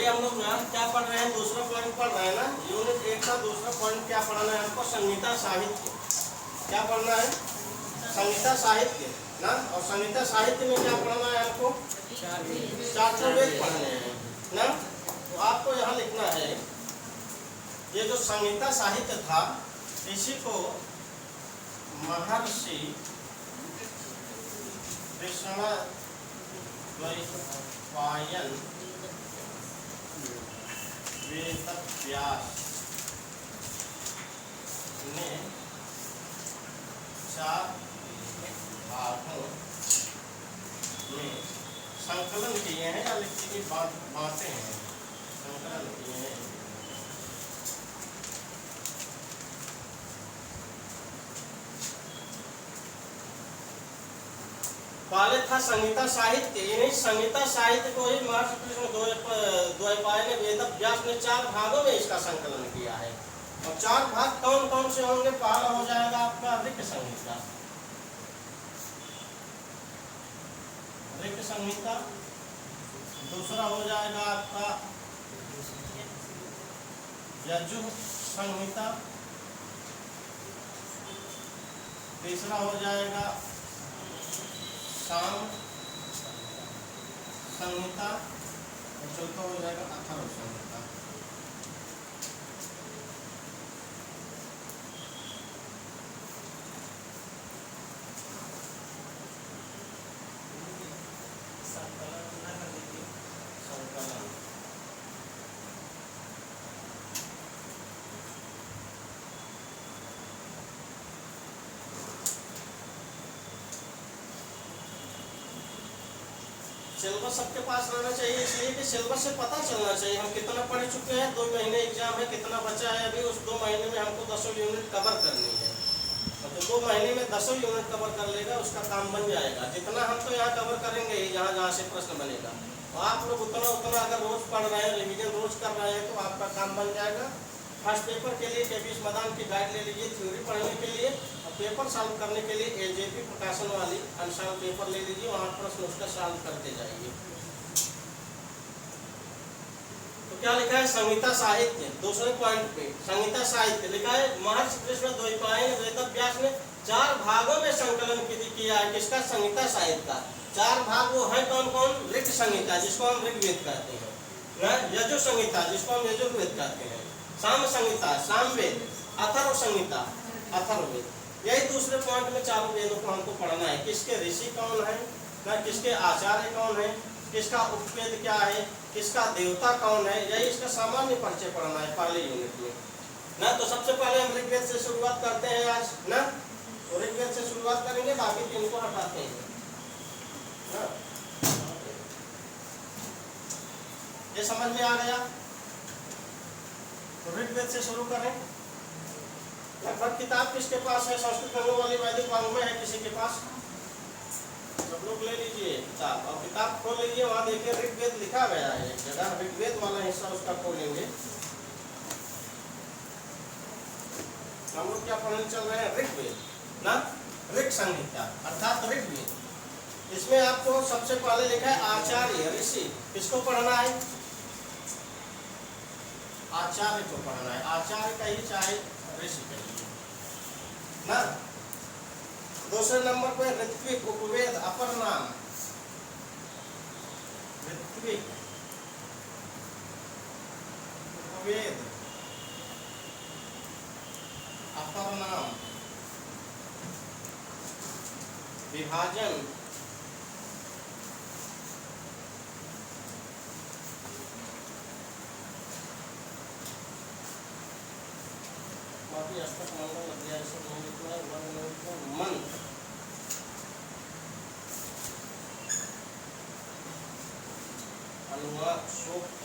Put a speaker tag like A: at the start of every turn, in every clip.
A: हम लोग यहाँ क्या पढ़ रहे हैं, दूसरा पॉइंट पढ़ रहे हैं ना। यूनिट 1 का दूसरा पॉइंट क्या पढ़ना है हमको, संहिता साहित्य। क्या पढ़ना है, संहिता साहित्य ना। और संहिता साहित्य में क्या पढ़ना है हमको, 4 वेद पढ़ने हैं ना। तो आपको यहाँ लिखना है, ये जो संहिता साहित्य था इसी को महर्षि कृष्णद्वैपायन वेदव्यास ने 4 भागों में संकलन किए हैं या लिखी की बातें हैं, संकलन किए हैं। पहले था संहिता साहित्य, यानी संहिता साहित्य को ही महर्षि कृष्णद्वैपायन ने वेदव्यास ने 4 भागों में इसका संकलन किया है। और 4 भाग कौन कौन से होंगे, पहला हो जाएगा आपका ऋक संहिता, ऋक संहिता। दूसरा हो जाएगा आपका यजुः संहिता। तीसरा हो जाएगा साम संहिता। और चौथा हो जाएगा अथर्व संहिता। सिलेबस सबके पास रहना चाहिए, इसलिए कि सिलेबस से पता चलना चाहिए हम कितना पढ़ चुके हैं। 2 महीने एग्जाम है, कितना बचा है अभी, उस 2 महीने में हमको 10 यूनिट कवर करनी है। और तो 2 महीने में 10 यूनिट कवर कर लेगा उसका काम बन जाएगा। जितना हम तो यहाँ कवर करेंगे जहाँ जहाँ से प्रश्न बनेगा, तो आप लोग उतना उतना अगर रोज पढ़ रहे हैं, रिविजन रोज कर रहे हैं, तो आपका काम बन जाएगा। फर्स्ट पेपर के लिए केबीस मदान की गाइड ले लीजिए थ्योरी पढ़ने के लिए, और पेपर सॉल्व करने के लिए एजेपी प्रकाशन वाली अनसाइंड पेपर ले लीजिए, वहाँ प्रश्न उसका सॉल्व करते जाइए। तो क्या लिखा है, संहिता साहित्य। दूसरे पॉइंट पे संहिता साहित्य लिखा है, महर्षि कृष्णद्वैपायन वेदव्यास ने 4 भागों में संकलन किया है। किसका, संहिता साहित्य का। 4 भाग वो है कौन कौन, ऋक संहिता जिसको हम ऋग्वेद कहते हैं, यजु संहिता जिसको हम यजुर्वेद कहते हैं, साम संहिता सामवेद, अथर्व संहिता अथर्ववेद। यही दूसरे पॉइंट में 4 वेदों को हमको पढ़ना है। किसके ऋषि कौन है, किसके आचार्य कौन है, किसका उपवेद क्या है, किसका देवता कौन है, यही इसका सामान्य परिचय पढ़ना है पहले यूनिट में ना। तो सबसे पहले हम ऋग्वेद से शुरुआत करते हैं आज ना। तो ऋग्वेद से शुरुआत करेंगे, बाकी 3 को हटाते हैं ना। ये समझ में आ गया। तो ऋग्वेद से शुरू करें। लगभग किताब किसके पास है, संस्कृत रंगों वाली वैदिक वाङ्मय है किसी के पास, सब लोग ले लीजिए किताब। और किताब खोल लीजिए, वहाँ देखिए ऋग्वेद लिखा गया है एक जगह, ऋग्वेद वाला हिस्सा उसका खोलेंगे। हम लोग क्या पढ़ने चल रहे हैं, ऋग्वेद ना, ऋक संहिता अर्थात ऋग्वेद। इसमें आपको सबसे पहले लिखा है आचार्य ऋषि। किसको पढ़ना है, आचार्य को पढ़ना है। आचार्य का ही चाहे ऋषि कहिए ना। दूसरे नंबर पे ऋत्विक उपवेद अपर नाम, ऋत्विक उपवेद अपर नाम, विभाजन अष्टक मंगल अध्याय से मन अनुवाद सूक्त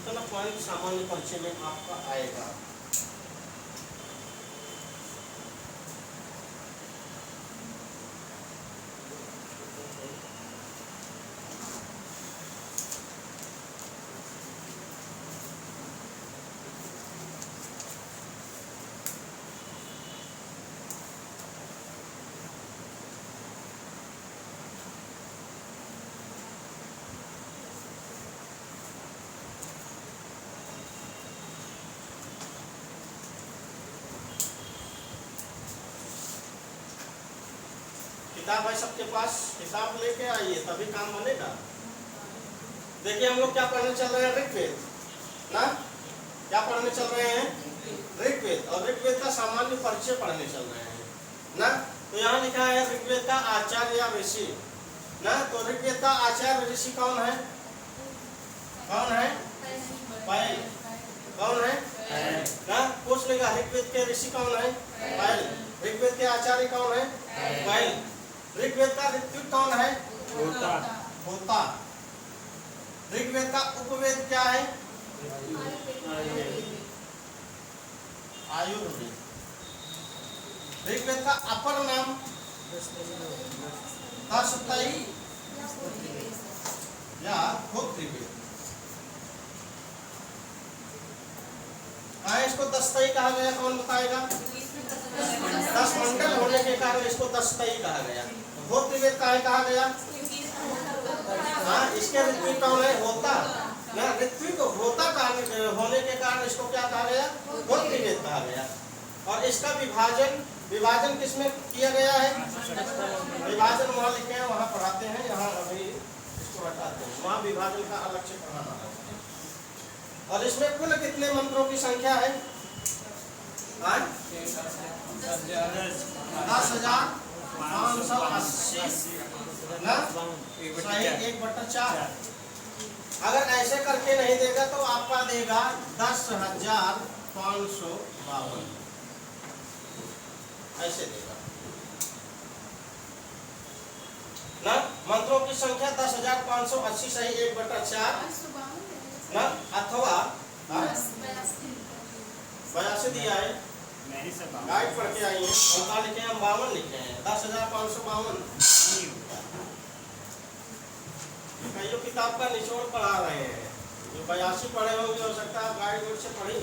A: इतना पॉइंट सामान्य परिचय में आपका आएगा। किताब है सबके पास, किताब लेके आइए तभी काम बनेगा। देखिए हम लोग क्या पढ़ने चल रहे हैं, ऋग्वेद ना, क्या पढ़ने चल रहे हैं, ऋग्वेद। और ऋग्वेद का सामान्य परिचय पढ़ने चल रहे हैं ना। तो यहाँ लिखा है ऋग्वेद का आचार्य या ऋषि ना। तो ऋग्वेद का आचार्य ऋषि कौन है, कौन है, पैल। कौन है ना, पूछ लेगा ऋग्वेद के ऋषि कौन है, पैल। ऋग्वेद के आचार्य कौन है, पैल। ऋग्वेद का ऋत्विक कौन है, होता। होता। ऋग्वेद का उपवेद क्या है, आयुर्वेद। ऋग्वेद का अपर नाम दस्तई या होत्रिवेद। इसको दस्तई कहा गया, कौन बताएगा, 10 मंडल होने के कारण इसको दस्तई कहा गया। होत्रिवेद कहा गया, हाँ, इसके ऋत्विक कौन है, होता ना। ऋत्विक होता होने के कारण इसको क्या कहा गया, होत्रिवेद कहा गया। और इसका विभाजन किसमें किया गया है, विभाजन वहाँ लिखे हैं, वहाँ पढ़ाते हैं, यहाँ अभी इसको हटाते हैं, वहाँ विभाजन का अलग से पढ़ाना है। और इसमें कुल कितने मंत्रों की संख्या है, 10,580 ना, सही 1/4। अगर ऐसे करके नहीं देगा तो आपका देगा 10,552, ऐसे देगा ना। मंत्रों की संख्या 10,580 सही 1/4 ना, अथवा 82 दिया है, गाइड पढ़ के आइए। उनका लिखे हैं 52 लिखे हैं, 10,552। कईयों किताब का निचोड़ पढ़ा रहे हैं, जो 82 पढ़े होंगे, हो सकता है गाइड से पढ़ी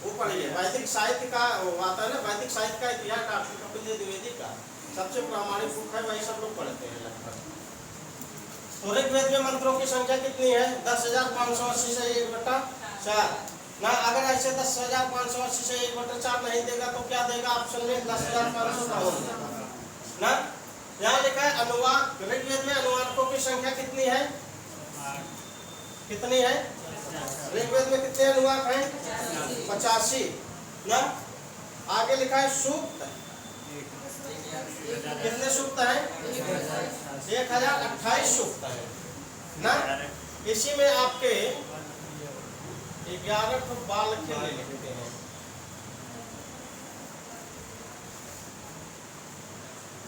A: वो पढ़िए। वैदिक साहित्य का आता है ना, वैदिक साहित्य का इतिहास डॉक्टर कपिल द्विवेदी का सबसे प्रामाणिक बुक है, वही सब लोग पढ़ते हैं लगभग। तो ऋग्वेद में मंत्रों की संख्या कितनी है, 10,580 से 1/4 ना। अगर ऐसे 10,580 से 1/4 नहीं देगा तो क्या देगा, ऑप्शन में 10,552 ना। यहाँ लिखा है अनुवाद। ऋग्वेद में अनुवादकों की संख्या कितनी है, कितनी है, ऋग्वेद में कितने अनुवाद हैं, 85 ना। आगे लिखा है सूक्त, कितने सूक्त हैं, 1028 सूक्त है ना। इसी में आपके 11 बाल खेल लिखते हैं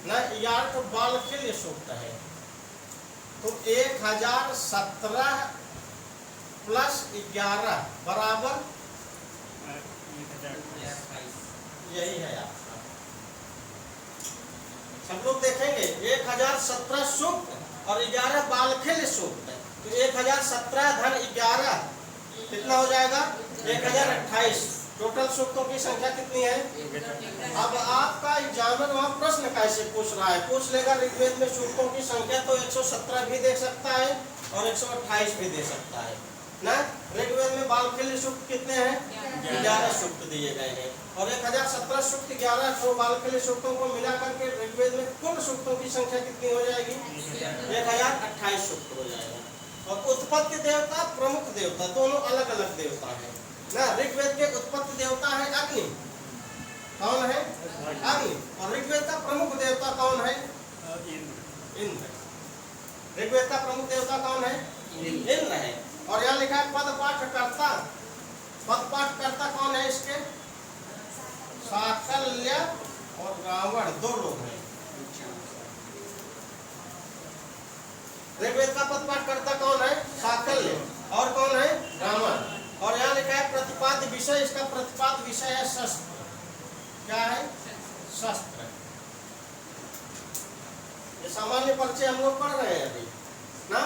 A: ना, 11 बाल खेल सूक्त है। तो 1017 + 11 बराबर यही है आपका। सब लोग देखेंगे 1017 सूक्त और 11 बालखेल सूक्त है। तो 1017 धन 11 कितना हो जाएगा, 1028। टोटल सूक्तों की संख्या कितनी है। अब आपका एग्जामिनर वहाँ प्रश्न कैसे पूछ रहा है, पूछ लेगा ऋग्वेद में सूक्तों की संख्या तो 117 भी दे सकता है और 128 भी दे सकता है ना। ऋग्वेद में बालखेल सूक्त कितने हैं, 11 सूक्त दिए गए हैं। और 1017 सूक्त 11 तो बालखेल सूक्तों को मिला करके ऋग्वेद में कुल सूक्तों की संख्या कितनी हो जाएगी, 1028 सूक्त हो जाएगा। और उत्पत्ति देवता, प्रमुख देवता, दोनों अलग अलग देवता है ना। ऋग्वेद के उत्पत्ति देवता है अग्नि, कौन है, अग्नि। और ऋग्वेद का प्रमुख देवता कौन है, इंद्र। ऋग्वेद का प्रमुख देवता कौन है, इंद्र है। और यहाँ लिखा है पदपाठकर्ता, पदपाठकर्ता कौन है इसके, साकल्य और रावण, 2 लोग हैं। ऋग्वेद का पदपाठकर्ता कौन है, साकल्य, और कौन है, रावण। परिचय हम लोग पढ़ रहे हैं अभी ना।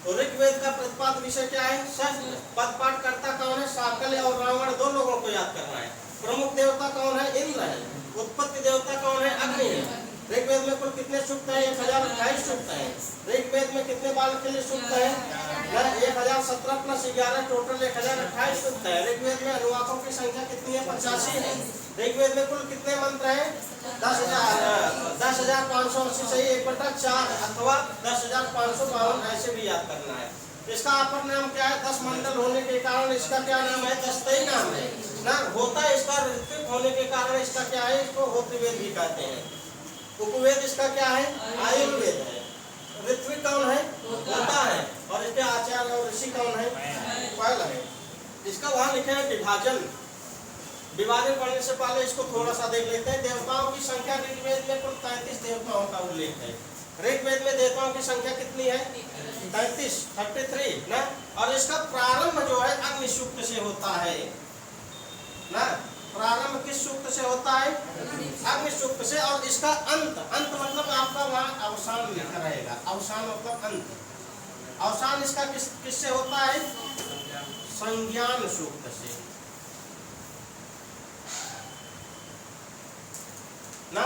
A: तो ऋग्वेद का प्रतिपाद विषय क्या है? शस्त्र। पद पाठ करता कौन है? शाकल्य और रावण, दो लोगों को याद करना है। प्रमुख देवता कौन है? इंद्र है। उत्पत्ति देवता कौन है? अग्नि है। ऋग्वेद में कुल कितने सूक्त हैं? 1028 सूक्त हैं। ऋग्वेद में कितने बालक के लिए सूक्त है? 1017 प्लस 11 टोटल 1028 सूक्त है। ऋग्वेद में अनुवाकों की संख्या कितनी है? 85 है। ऋग्वेद में कुल कितने मंत्र हैं? 10,580 सही 1/4 अथवा 10,552 ऐसे भी याद करना है। इसका अपर नाम क्या है? 10 मंडल होने के कारण इसका क्या नाम है? दस्तई नाम है ना। होता इसका ऋत्विक होने के कारण इसका क्या है? इसको होत्रवेद भी कहते हैं। उपवेद इसका क्या है? आयुर्वेद है। ऋत्विक कौन है? होता है। और इसके आचार्य और ऋषि कौन है? पैल है। इसका वहां लिखे हैं विभाजन। विभाजन पढ़ने से पहले इसको थोड़ा सा देख लेते हैं। देवताओं की संख्या ऋग्वेद में कुल 33 देवताओं का उल्लेख है। ऋग्वेद में देवताओं की संख्या कितनी है? 33 ना। और इसका प्रारंभ जो है अग्नि सूक्त से होता है ना। प्रारंभ किस सूक्त से होता है? अग्नि सूक्त से। और इसका अंत मतलब आपका वहां अवसान लिखा रहेगा। अवसान मतलब अंत। अवसान इसका किससे होता है? संज्ञान सूक्त से ना।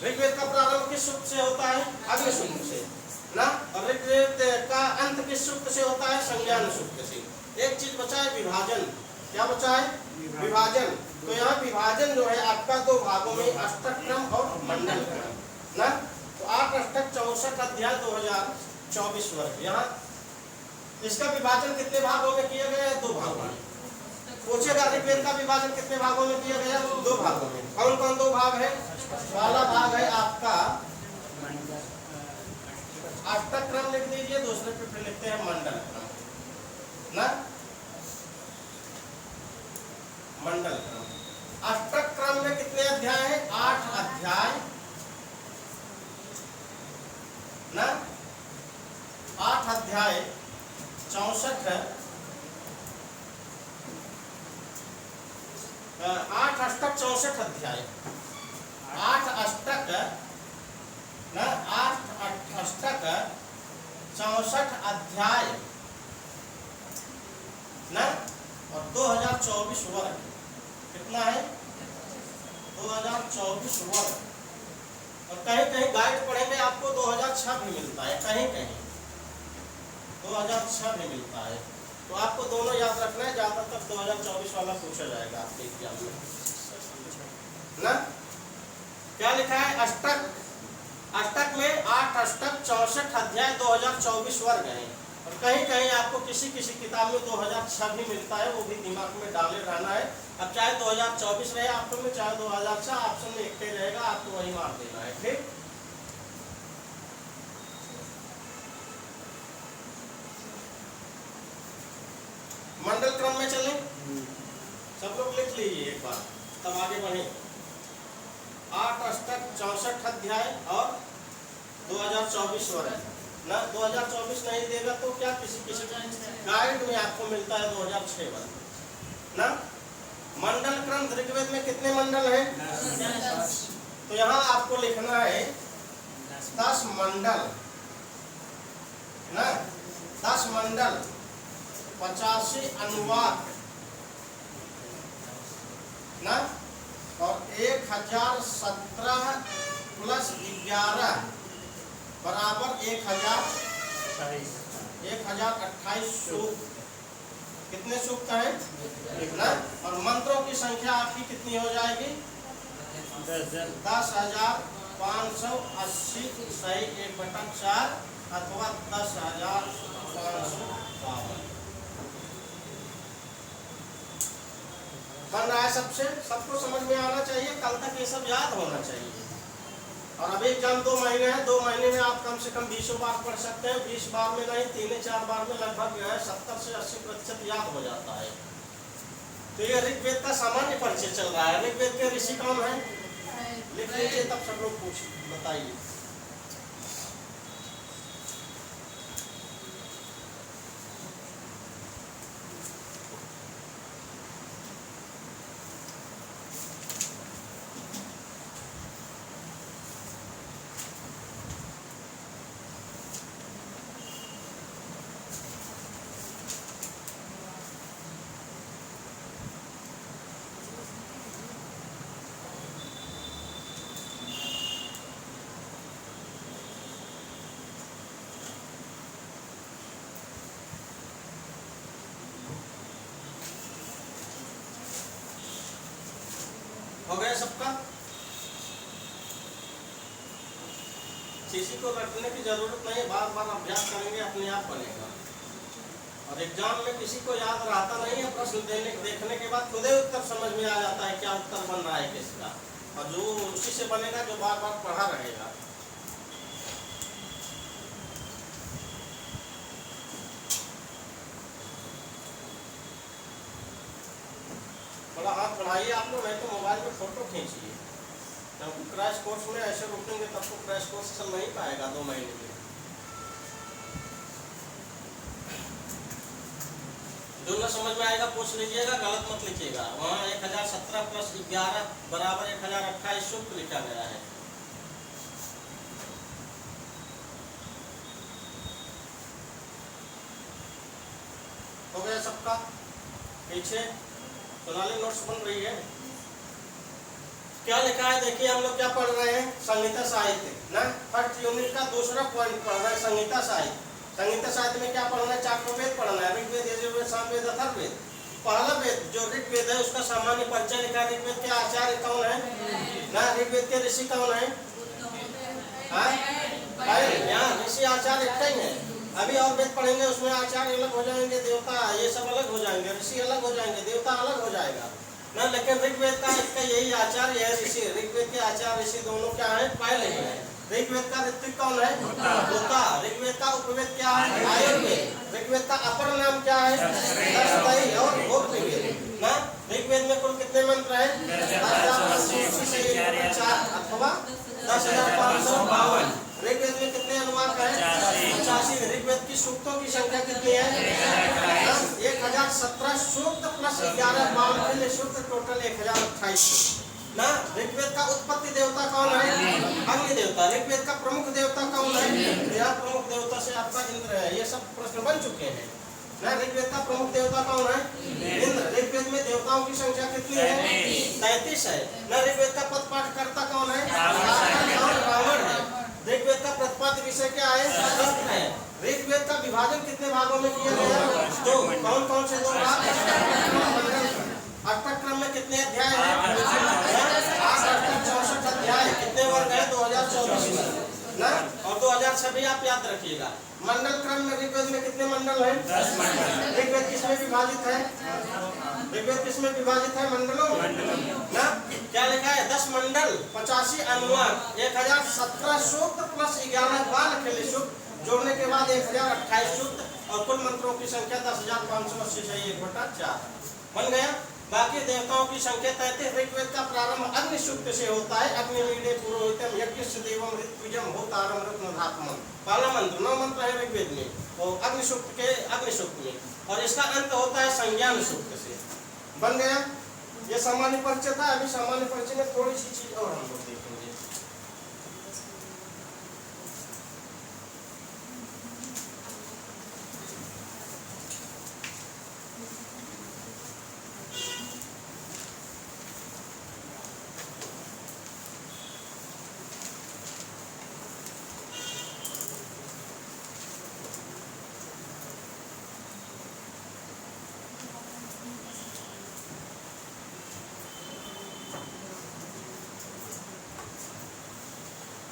A: ऋग्वेद का प्रारंभ किस सूक्त से होता है? अग्नि सूक्त से ना। और ऋग्वेद का अंत किस सूक्त से होता है? संज्ञान सूक्त से। एक चीज बचा है विभाजन। क्या बचा है? विभाजन। तो यहाँ विभाजन जो है आपका दो भागों में, अष्टक क्रम और मंडल क्रम ना। तो 8 अष्टक 64 अध्याय 2024 वर्ग। यहाँ इसका विभाजन कितने भागों में किया गया है? 2 भागों में। पूछेगा ऋग्वेद का विभाजन कितने भागों में किया गया? 2 भागों में। कौन कौन 2 भाग है? पहला भाग है आपका अष्टक क्रम लिख दीजिए, दूसरे पे फिर लिखते हैं मंडल क्रम ना। मंडल क्रम। अष्टक क्रम में कितने अध्याय हैं? 8 अध्याय ना। 8 अध्याय 64 8 अष्टक 64 अध्याय। 8 अष्टक ना। 8 अष्टक 64 अध्याय ना। और 2024 वर्ग कितना है? 2024 वर्ग। और कहीं कहीं गाइड पढ़ेंगे आपको 2006 भी मिलता है, कहीं कहीं 2006 भी मिलता है। तो आपको दोनों याद रखना है। ज्यादातर 2024 वाला पूछा जाएगा आपके एग्जाम में ना। क्या लिखा है? अष्टक। अष्टक में 8 अष्टक 64 अध्याय 2024 वर्ग है। और कहीं कहीं आपको किसी किसी किताब में 2006 भी मिलता है, वो भी दिमाग में डाले रहना है। अब चाहे 2024 रहे ऑप्शन में, चाहे 2006, ऑप्शन में एक ही रहेगा, आपको वही मार देना है। ठीक। मंडल क्रम में चलें। सब लोग लिख लीजिए एक बार, तब आगे बढ़े। 8 अष्टक 64 अध्याय और 2024 वर्ग ना। 2024 नहीं देगा तो क्या किसी गाइड में आपको मिलता है 2006 वर्ग ना। मंडल क्रम ऋग्वेद में कितने मंडल हैं? तो यहाँ आपको लिखना है 10 मंडल ना। 10 मंडल 85 अनुवाक ना। और 1017 प्लस 11 बराबर 1028 सूक्त। कितने सूक्त है ना। और मंत्रों की संख्या आपकी कितनी हो जाएगी? 10,580 सही 1/4 अथवा 10,552 बन रहा है। सबको समझ में आना चाहिए। कल तक ये सब याद होना चाहिए। और अभी एग्जाम 2 महीने हैं। 2 महीने में आप कम से कम 20 बार पढ़ सकते हैं। 20 बार में नहीं, 3-4 बार में लगभग जो है 70 से 80% याद हो जाता है। तो ये ऋग्वेद का सामान्य परिचय चल रहा है। ऋग्वेद के ऋषि कौन है? लिख लीजिए, तब सब लोग पूछ बताइए। सबका? किसी को रटने की जरूरत नहीं, बार बार अभ्यास करेंगे अपने आप बनेगा। और एग्जाम में किसी को याद रहता नहीं है, प्रश्न देखने के बाद खुद ही उत्तर समझ में आ जाता है क्या उत्तर बन रहा है किसका, और जो उसी से बनेगा जो बार बार पढ़ा रहेगा। थोड़ा हाथ बढ़ाइए आप लोग, नहीं तो मोबाइल में फोटो खींचिए, क्योंकि क्रैश कोर्स में ऐसे रुकेंगे तब तो क्रैश कोर्स चल नहीं पाएगा 2 महीने में। जो न समझ में आएगा पूछ लीजिएगा, गलत मत लिखिएगा। वहाँ 1017 + 11 = 1028 सूत्र लिखा गया है। हो गया सबका? पीछे सोनाली नोट्स बन रही है। क्या लिखा है देखिए, हम लोग क्या पढ़ रहे हैं? संहिता साहित्य ना, फर्स्ट यूनिट का दूसरा पॉइंट पढ़ रहे हैं, संहिता साहित्य। संहिता साहित्य में क्या पढ़ना है? 4 वेद पढ़ना है, ऋग्वेद, यजुर्वेद, सामवेद, अथर्ववेद। पहला वेद जो ऋग्वेद है उसका सामान्य परिचय लिखा है। ऋग्वेद के आचार्य कौन है ना? ऋग्वेद के ऋषि कौन है? यहाँ ऋषि आचार्य एक ही है। अभी और वेद पढ़ेंगे उसमें आचार्य अलग हो जाएंगे, देवता ये सब अलग हो जाएंगे, ऋषि अलग हो जाएंगे, देवता अलग हो जाएगा ना। लेकिन ऋग्वेद का इसका यही आचार्य है ऋषि। ऋग्वेद के आचार्य ऋषि दोनों क्या है? पहले है। ऋग्वेद का ऋत्विक कौन है? होता। ऋग्वेद का उपवेद क्या है? आयुर्वेद। ऋग्वेद का अपर नाम क्या है? दशदई और भोगवेद ना। ऋग्वेद में कुल कितने मंत्र हैं? 10,000 अथवा 10,552। ऋग्वेद में कितने अनुवाक हैं? 85। ऋग्वेद की सूक्तों की संख्या कितनी है? 1017 सूक्त प्लस 11 बावन सूक्त, टोटल 1028 ना। ऋग्वेद का उत्पत्ति देवता कौन है? अग्नि देवता। ऋग्वेद का प्रमुख देवता कौन है? यह प्रमुख देवता से आपका इंद्र है। ये सब प्रश्न बन चुके हैं ना। ऋग्वेद का प्रमुख देवता कौन है? इंद्र। ऋग्वेद में देवताओं की संख्या कितनी है? 33 है ना। ऋग्वेद का पद पाठकर्ता कौन है? रावण है। ऋग्वेद का प्रतिपाद्य विषय क्या है? ऋग्वेद का विभाजन कितने भागों में किया गया है? 2। कौन कौन से 2 भाग? अष्टक्रम में कितने अध्याय हैं? 8 अष्टक 64 अध्याय। कितने वर्ग है? 2024 ना। और 2006 आप याद रखिएगा। मंडल क्रम में ऋग्वेद में कितने मंडल हैं? 10 मंडल। ऋग्वेद किसमें विभाजित है? ऋग्वेद किसमें विभाजित है? मंडलों ना। क्या लिखा है? 10 मंडल, 85 अनुवाक, 1017 सूक्त प्लस 11 बाल खेले सूक्त, जोड़ने के बाद 1028 सूक्त, और कुल मंत्रों की संख्या 10,580 से 1/4 बन गया। बाकी देवताओं की संख्या 33। ऋग्वेद का प्रारंभ अग्नि सूक्त से होता है। अग्निमीडे पुरोहितम यज्ञस्य देवम ऋत्विजम होतारम रत्नधात्मम। पहला मंत्र, 9 मंत्र है ऋग्वेद में और अग्नि सूक्त के अग्नि सूक्त में, और इसका अंत होता है संज्ञान सूक्त से। बन गया। ये सामान्य परिचय था। अभी सामान्य परिचय में थोड़ी सी चीज और हम लोग देखेंगे।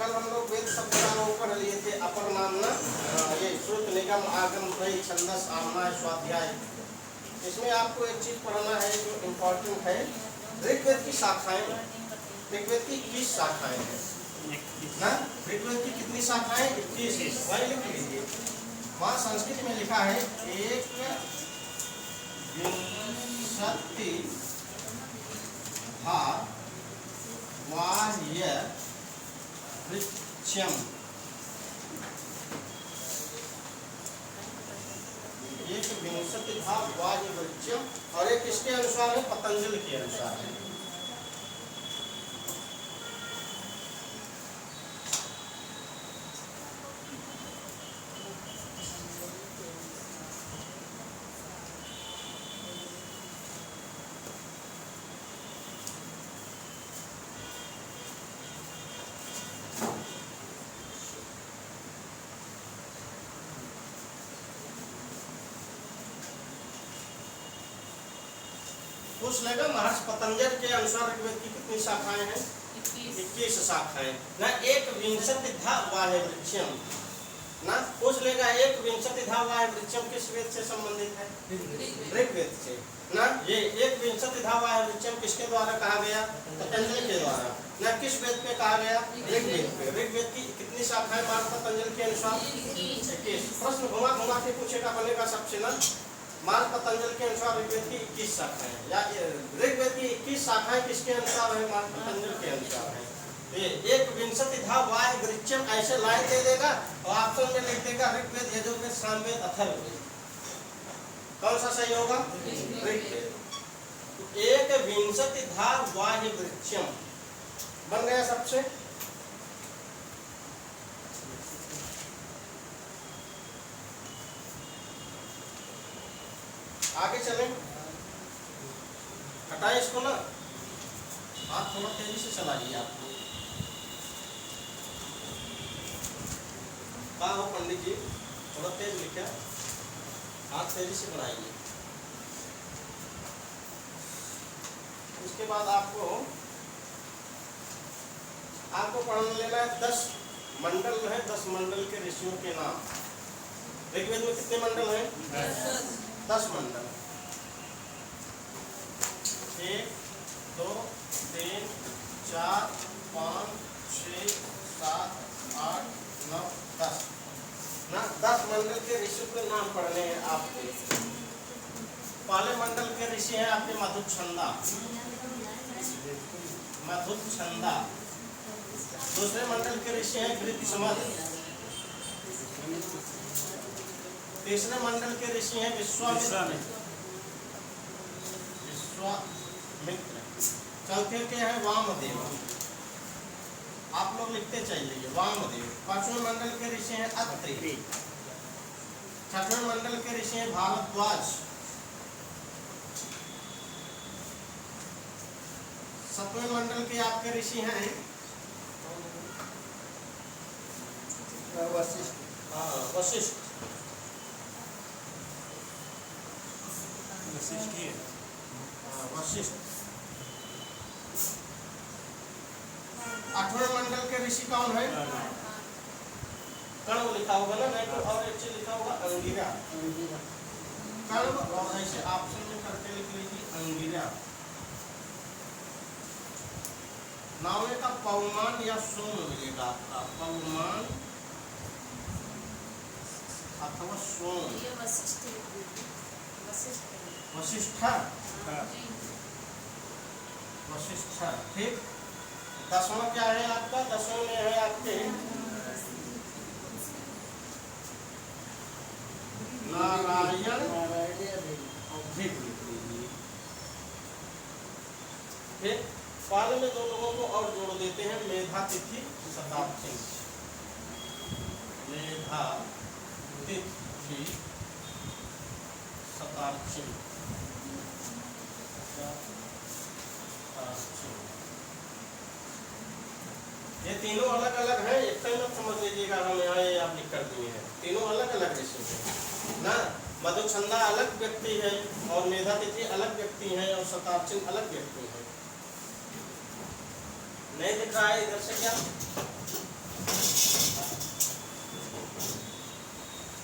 A: कल हम लोग वेद शब्द का पढ़ लिए थे। अपर नामना, ये श्रुत, निगम, आगम, त्रयी, छंदस, आमना, स्वाध्याय। इसमें आपको एक चीज पढ़ना है जो इम्पोर्टेंट है। ऋग्वेद की शाखाएं, ऋग्वेद की 21 शाखाएं हैं ना। ऋग्वेद की कितनी शाखाएं? 21। वही लिख लीजिए। वहाँ संस्कृत में लिखा है 1 वाह्य वृक्षम। 1 वाह्य वृक्षम, और एक किसके अनुसार है? पतंजलि के अनुसार है। पूछ लेगा महर्षि पतंजलि के अनुसार ऋग्वेद की कितनी शाखाएं हैं? 21 शाखाएं। ना एक विंशतिधा वाह्यवृक्षम, ना पूछ लेगा एक विंशतिधा वाह्यवृक्षम किस वेद से संबंधित है? ऋग्वेद से। ना ये एक विंशतिधा वाह्यवृक्षम किसके द्वारा कहा गया? पतंजलि के द्वारा। ना किस वेद पे कहा गया? ऋग्वेद पे। ऋग्वेद की कितनी शाखाएं महर्षि पतंजलि के अनुसार? 21। प्रश्न घुमा घुमा के पूछेगा, बनेगा सबसे ना महर्षि पतंजलि के अनुसार ऋग्वेद की 21 शाखाएं, या ऋग्वेद की 21 शाखाएं किसके अनुसार है? महर्षि पतंजलि के अनुसार है। एक विंशतिधा वाह्यवृक्षम ऐसे लाइन दे देगा और ऑप्शन में लिख देगा ऋग्वेद, यजुर्वेद, सामवेद, अथर्ववेद। कौन सा सही होगा? ऋग्वेद। एक विंशतिधा वाह्यवृक्षम बन गया सबसे। आगे चलें, हटाए इसको ना, आप थोड़ा तेजी से चलाइए। आपको कहा हो पंडित जी, थोड़ा तेज लिखा, हाथ तेजी से बढ़ाइए। उसके बाद आपको पढ़ लेना है 10 मंडल है, 10 मंडल के ऋषियों के नाम। ऋग्वेद में कितने मंडल हैं? 10 मंडल। 1 2 3 4 5 6 7 8 9 10 ना 10 मंडल के ऋषियों के नाम पढ़ने हैं आपके। पहले मंडल के ऋषि हैं आपके मधुच्छंदा। दूसरे मंडल के ऋषि हैं गृत्समद। तीसरे मंडल के ऋषि हैं विश्वामित्र। चौथे के हैं वामदेव। आप लोग लिखते चलिए वामदेव। पांचवें मंडल के ऋषि हैं अत्रि। छठवें मंडल के ऋषि हैं भारद्वाज। सातवें मंडल के आपके ऋषि हैं वशिष्ठ। वशिष्ठ। आठवें मंडल के ऋषि कौन है? कण्व लिखा होगा ना, नहीं तो और अच्छे लिखा होगा अंगिरा। कण्व, और ऐसे ऑप्शन में करके लिख लीजिए अंगिरा। नावे का पौमान या सोम मिलेगा आपका, पौमान अथवा सोम। वशिष्ठ। ठीक। 10वां क्या है आपका? 10वें में है आपके नारायण। ठीक। पाल में 2 लोगों को और जोड़ देते हैं, मेधातिथि शताब्दी। मेधातिथि शताब्दी। ये तीनों अलग अलग हैं, एक टाइम मत समझ लीजिएगा हम यहाँ ये आप लिख कर दिए हैं। तीनों अलग अलग ऋषि हैं ना। मधुच्छंदा अलग व्यक्ति है और मेधातिथि अलग व्यक्ति है और शताब्दी अलग व्यक्ति है। नहीं दिख रहा है इधर से क्या?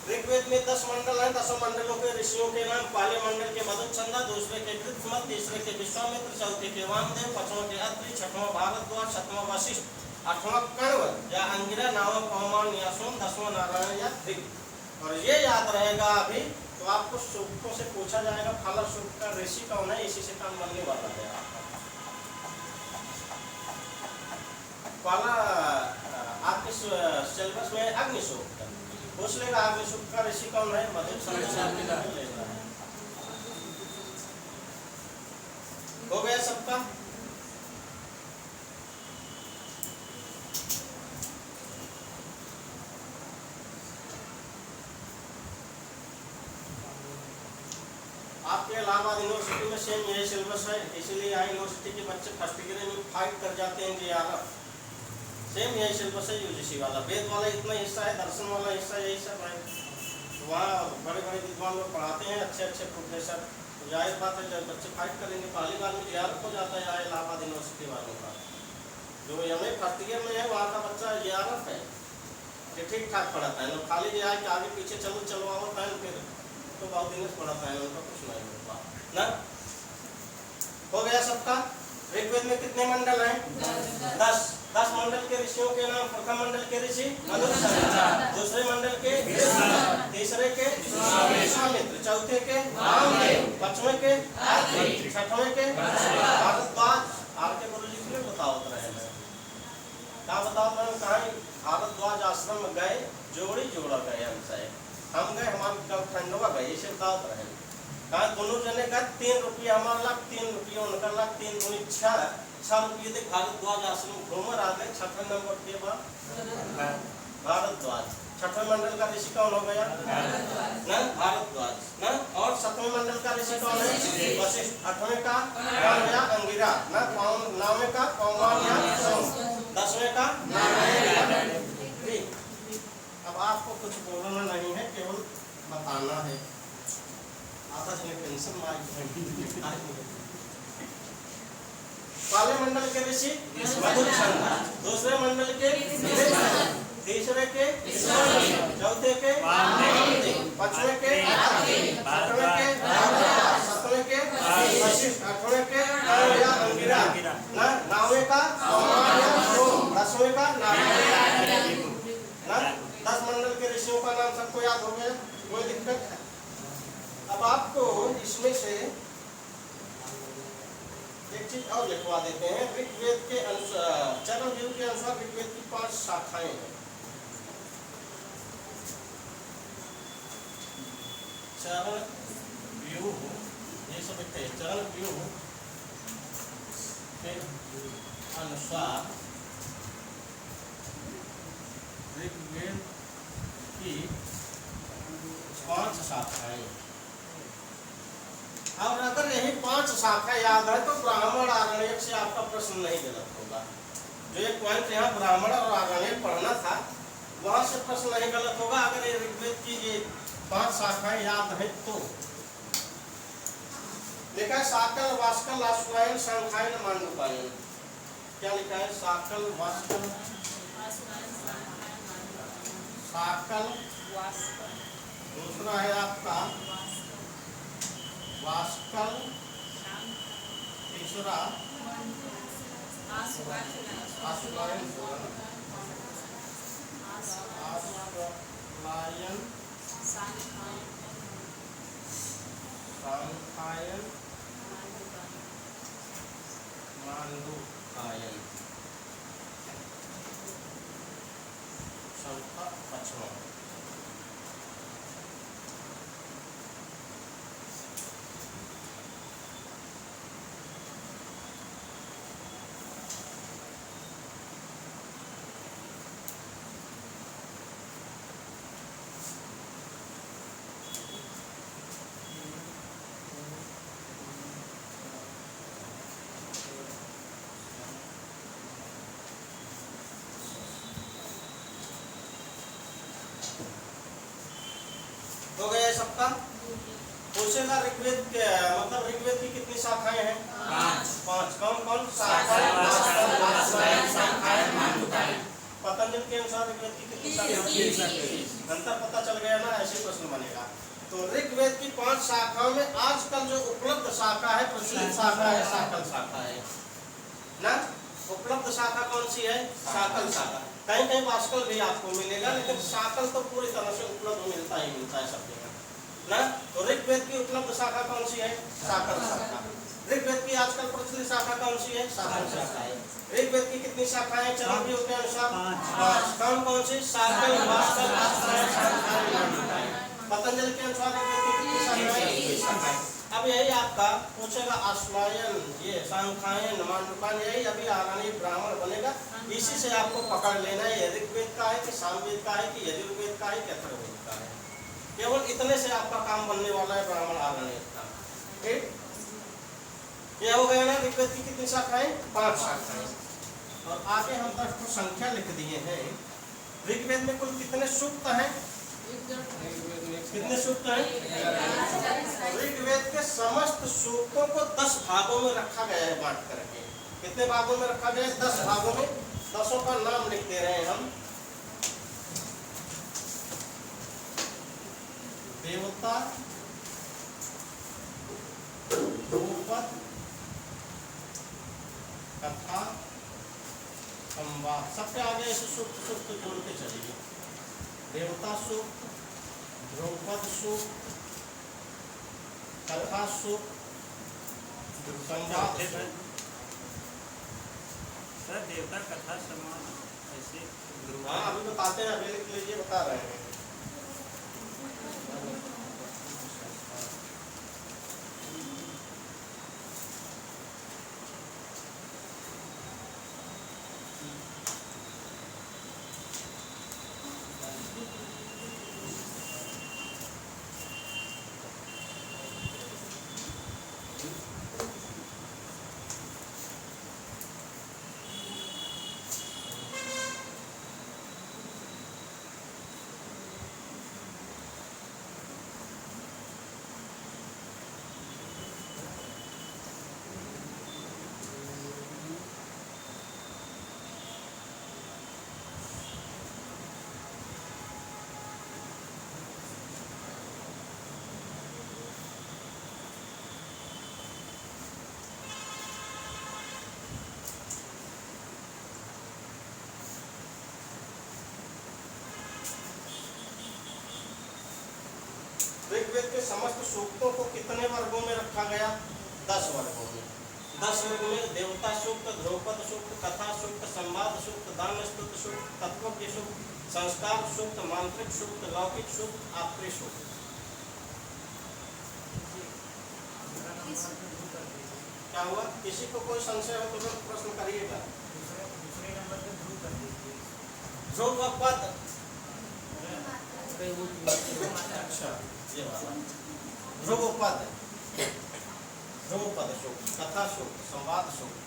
A: ऋग्वेद में 10 मंडल हैं। 10 मंडलों के ऋषियों के नाम। पहले मंडल के मधुच्छंदा, दूसरे के गृत्समद, तीसरे के विश्वामित्र, चौथे के वामदेव, पांचवां के अत्रि, छठवां भारद्वाज, सातवां वशिष्ठ, आठवां कण्व या अंगिरा, नौवां पौमान या सोम, 10वां नारायण या दिग। और ये याद रहेगा अभी तो आपको सूक्तों से पूछा जाएगा फला सूक्त का ऋषि कौन है, इसी से काम बनने वाला है आपका। पहला आपके सिलेबस में अग्नि सूक्त पूछ लेगा, अग्नि सूक्त का ऋषि कौन है? मधुच्छंदा। हो गया सबका? आपके इलाहाबाद यूनिवर्सिटी में सेम यही सिलेबस है, इसीलिए यहाँ यूनिवर्सिटी के बच्चे फर्स्ट ईयर में फाइट कर जाते हैं कि यार सेम यही सिलेबस है यूजीसी वाला। वेद वाला इतना हिस्सा है, दर्शन वाला हिस्सा यही सब है। वहाँ बड़े बड़े विद्वान लोग पढ़ाते हैं, अच्छे अच्छे प्रोफेसर। तो जाहिर बात है जब बच्चे फाइट करेंगे पहली बार में JRF हो जाता है इलाहाबाद यूनिवर्सिटी वालों का। जो MA फर्स्ट ईयर में है वहाँ का बच्चा JRF है कि ठीक ठाक पढ़ाता है। लोग खाली ये कि आगे पीछे चलो चलो आओ टाइम फिर तो बहुत दिन से पढ़ाता है, उनका कुछ नहीं होता ना। हो गया सबका। ऋग्वेद में कितने मंडल हैं? 10। 10 मंडल के ऋषियों के नाम। प्रथम मंडल के ऋषि मधुसूदन, दूसरे मंडल के तीसरे के विश्वामित्र, चौथे के पांचवें के छठवें के भारद्वाज। आपके गुरु जी क्यों बताओ रहे हैं? क्या बताओ रहे हैं? कहाँ भारद्वाज आश्रम में गए, जोड़ी जोड़ा गए हमसे, हम गए हमारे गर्लफ्रेंडवा गए, इसे बताओ रहे हैं। कहा दोनों जने का 3 रुपया हमारा लाख, 3 रुपया उनका लाख, 3 दूनी 6 रुपये थे। भारद्वाज आश्रम घूमर आ गए। छठवें नंबर के बाद भारद्वाज। छठवें मंडल का ऋषि कौन हो गया? ना भारद्वाज ना। और 7वें मंडल का ऋषि कौन है? वशिष्ठ। 8वें का कौन गया? अंगिरा ना। 9वें का कौन गया? 10वें का। अब आपको कुछ बोलना नहीं है, केवल बताना है। पहले मंडल के ऋषि मधुसूदन, दूसरे मंडल के तीसरे के चौथे के पांचवें के छठवें के सातवें के वशिष्ठ, 8वें के अंगिरा ना। 9वें का 10वें का ना। 10 मंडल के ऋषियों का नाम सबको याद हो गया, कोई दिक्कत? अब आपको इसमें से एक चीज और लिखवा देते हैं। ऋग्वेद के अनुसार, चरण व्यू के अनुसार ऋग्वेद की 5 शाखाएं हैं। चरण व्यू ये सब लिखते हैं। चरण व्यू के अनुसार ऋग्वेद की 5 शाखाएं। और अगर यही 5 शाखा याद है तो ब्राह्मण आरण्यक से आपका प्रश्न नहीं गलत होगा। जो एक पॉइंट यहाँ ब्राह्मण और आरण्यक पढ़ना था, वहां से प्रश्न नहीं गलत होगा अगर ये ऋग्वेद की ये 5 शाखाएं याद है तो। लिखा है साकल, वास्कल, आश्वायन, संखायन, मांडुकायन। क्या लिखा है? साकल, वास्कल, साकल, दूसरा है आपका वास्कल, तीसरा आश्वायन, संखायन, मांडुकायन। चौथा 5वां। हो गया सबका। पूछेगा ऋग्वेद के मतलब ऋग्वेद की कितनी शाखाएं हैं? 5। कौन कौन? पतंजलि के अनुसार ऋग्वेद की कितनी शाखाएं? अंतर पता चल गया ना, ऐसे प्रश्न बनेगा। तो ऋग्वेद की 5 शाखाओं में आजकल जो उपलब्ध शाखा है, प्रचलित शाखा है, साकल शाखा है ना। उपलब्ध शाखा कौन सी है? साकल शाखा। कहीं कहीं वास्कल भी आपको मिलेगा, लेकिन साकल तो पूरी तरह से उपलब्ध मिलता है सब जगह ना। तो ऋग्वेद की उपलब्ध शाखा कौन सी है? साकल शाखा। ऋग्वेद की आजकल प्रचलित शाखा कौन सी है? साकल शाखा है। ऋग्वेद की कितनी शाखाएं चरण व्यू के अनुसार? 5। कौन कौन सी? साकल, वास्कल, आश्वायन, संखायन, मांडुकायन। पतंजलि के अनुसार ऋग्वेद की कितनी शाखाएं? अब यही आपका पूछेगा आश्वायन, ये संखायन, मांडुकायन, यही अभी आगामी ब्राह्मण बनेगा। इसी से आपको पकड़ लेना है ऋग्वेद का है कि सामवेद का है कि यजुर्वेद का है कि अथर्ववेद का है। केवल इतने से आपका काम बनने वाला है ब्राह्मण आगणित का। ठीक, ये हो गया ना। ऋग्वेद की कितनी शाखाएं? 5 शाखाएं। और आगे हम 10 को संख्या लिख दिए हैं। ऋग्वेद में कुल कितने सूक्त हैं? ऋग्वेद में कितने सूक्त हैं? ऋग्वेद के समस्त सूक्तों को 10 भागों में रखा गया है, बांट करके। कितने भागों में रखा गया है? 10 भागों में। 10 का नाम लिख दे रहे हैं हम। देवता, ध्रुपद, कथा, संवाद, सबके आगे ऐसे सूक्त सूक्त जोड़ते चलिए। देवता सूक्त, ध्रुपद सूक्त, कथा सूक्त, संवाद सूक्त।
B: सर देवता कथा संवाद ऐसे।
A: हाँ अभी बताते हैं, अभी लिख लीजिए, बता रहे हैं। ऋग्वेद के समस्त सूक्तों को कितने वर्गों में रखा गया? 10 वर्गों में। 10 वर्ग में देवता सूक्त, ध्रुपद सूक्त, कथा सूक्त, संवाद सूक्त, दान स्तुति सूक्त, तत्वज्ञ सूक्त, संस्कार सूक्त, मांत्रिक सूक्त, लौकिक सूक्त, आपरी सूक्त। क्या हुआ? किसी को कोई संशय हो तो प्रश्न करिएगा।
B: दूसरे नंबर पे ध्रुव कर दीजिए।
A: ध्रुवपद, अच्छा ये वाला ध्रुवपद, ध्रुवपद सूक्त, कथा सूक्त, संवाद सूक्त।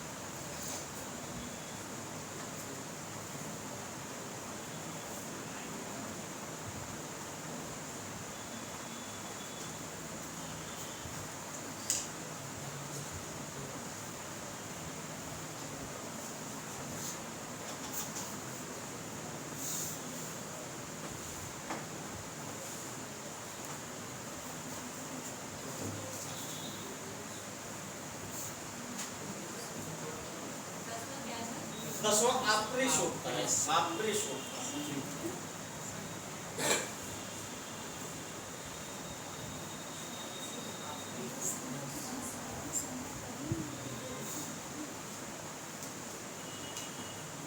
A: दसवां आपरी सूक्त है, आपरी सूक्त।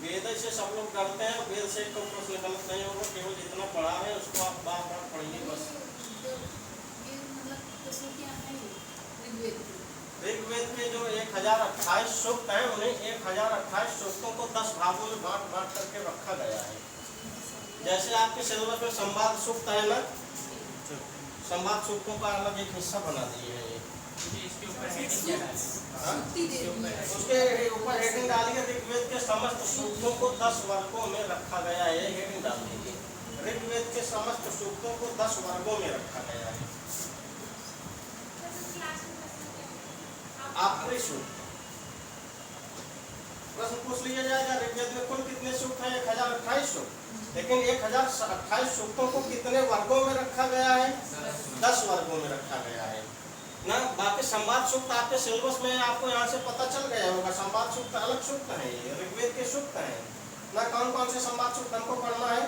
A: वेद से सब लोग करते हैं, वेद से कोई प्रश्न गलत नहीं होगा, केवल जितना पढ़ा है उसको आप बार बार पढ़िए बस। ऋग्वेद के जो 1028 सूक्त हैं, उन्हें 1028 सूक्तों को 10 भागों में बांट बांट करके रखा गया है। जैसे आपके सिलेबस में संवाद सूक्त है ना, संवाद सूक्तों का अलग एक हिस्सा बना दिए हैं।
B: इसके ऊपर हेडिंग क्या डालें?
A: उसके ऊपर हेडिंग डालिए, ऋग्वेद के समस्त सूक्तों को 10 वर्गों में रखा गया है। हेडिंग डाल दीजिए, ऋग्वेद के समस्त सूक्तों को 10 वर्गों में रखा गया है। आपरी सूक्त प्रश्न पूछ लिया जाएगा, ऋग्वेद में कुल कितने सूक्त हैं? 1028 सूक्त, लेकिन 1028 सूक्तों को कितने वर्गों में रखा गया है? 10 वर्गों में रखा गया है ना। बाकी संवाद सूक्त आपके सिलेबस में आपको यहाँ से पता चल गया होगा। संवाद सूक्त अलग सूक्त है, ये ऋग्वेद के सूक्त हैं ना। कौन कौन से संवाद सूक्त हमको पढ़ना है?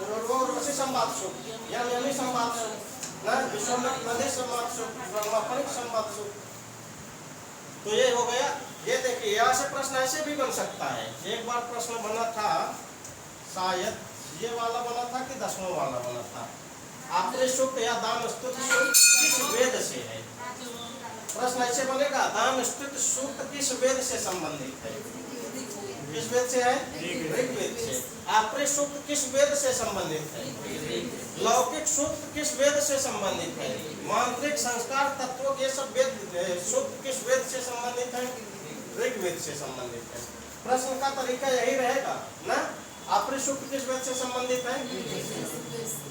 A: उर्वशी संवाद सूक्त, यमी संवाद सूक्त ना, विश्वामित्र संवाद सूक्त, ब्रह्मपणिक संवाद सूक्त। तो ये हो गया। ये देखिए, यहाँ से प्रश्न ऐसे भी बन सकता है। एक बार प्रश्न बना था, शायद ये वाला बना था कि 10वां वाला बना था, आपरे सूक्त या दान स्तुति सूक्त किस वेद से है? प्रश्न ऐसे बनेगा, दान स्तुति सूक्त किस वेद से संबंधित है? किस वेद से है? ऋग्वेद से। आपरे सूक्त किस वेद से संबंधित है? लौकिक सूक्त किस वेद से संबंधित है? मांत्रिक, संस्कार, तत्व, ये सब वेद सूक्त किस वेद से संबंधित है? ऋग्वेद से संबंधित है। प्रश्न का तरीका यही रहेगा ना। अपरे सूक्त किस वेद से संबंधित है?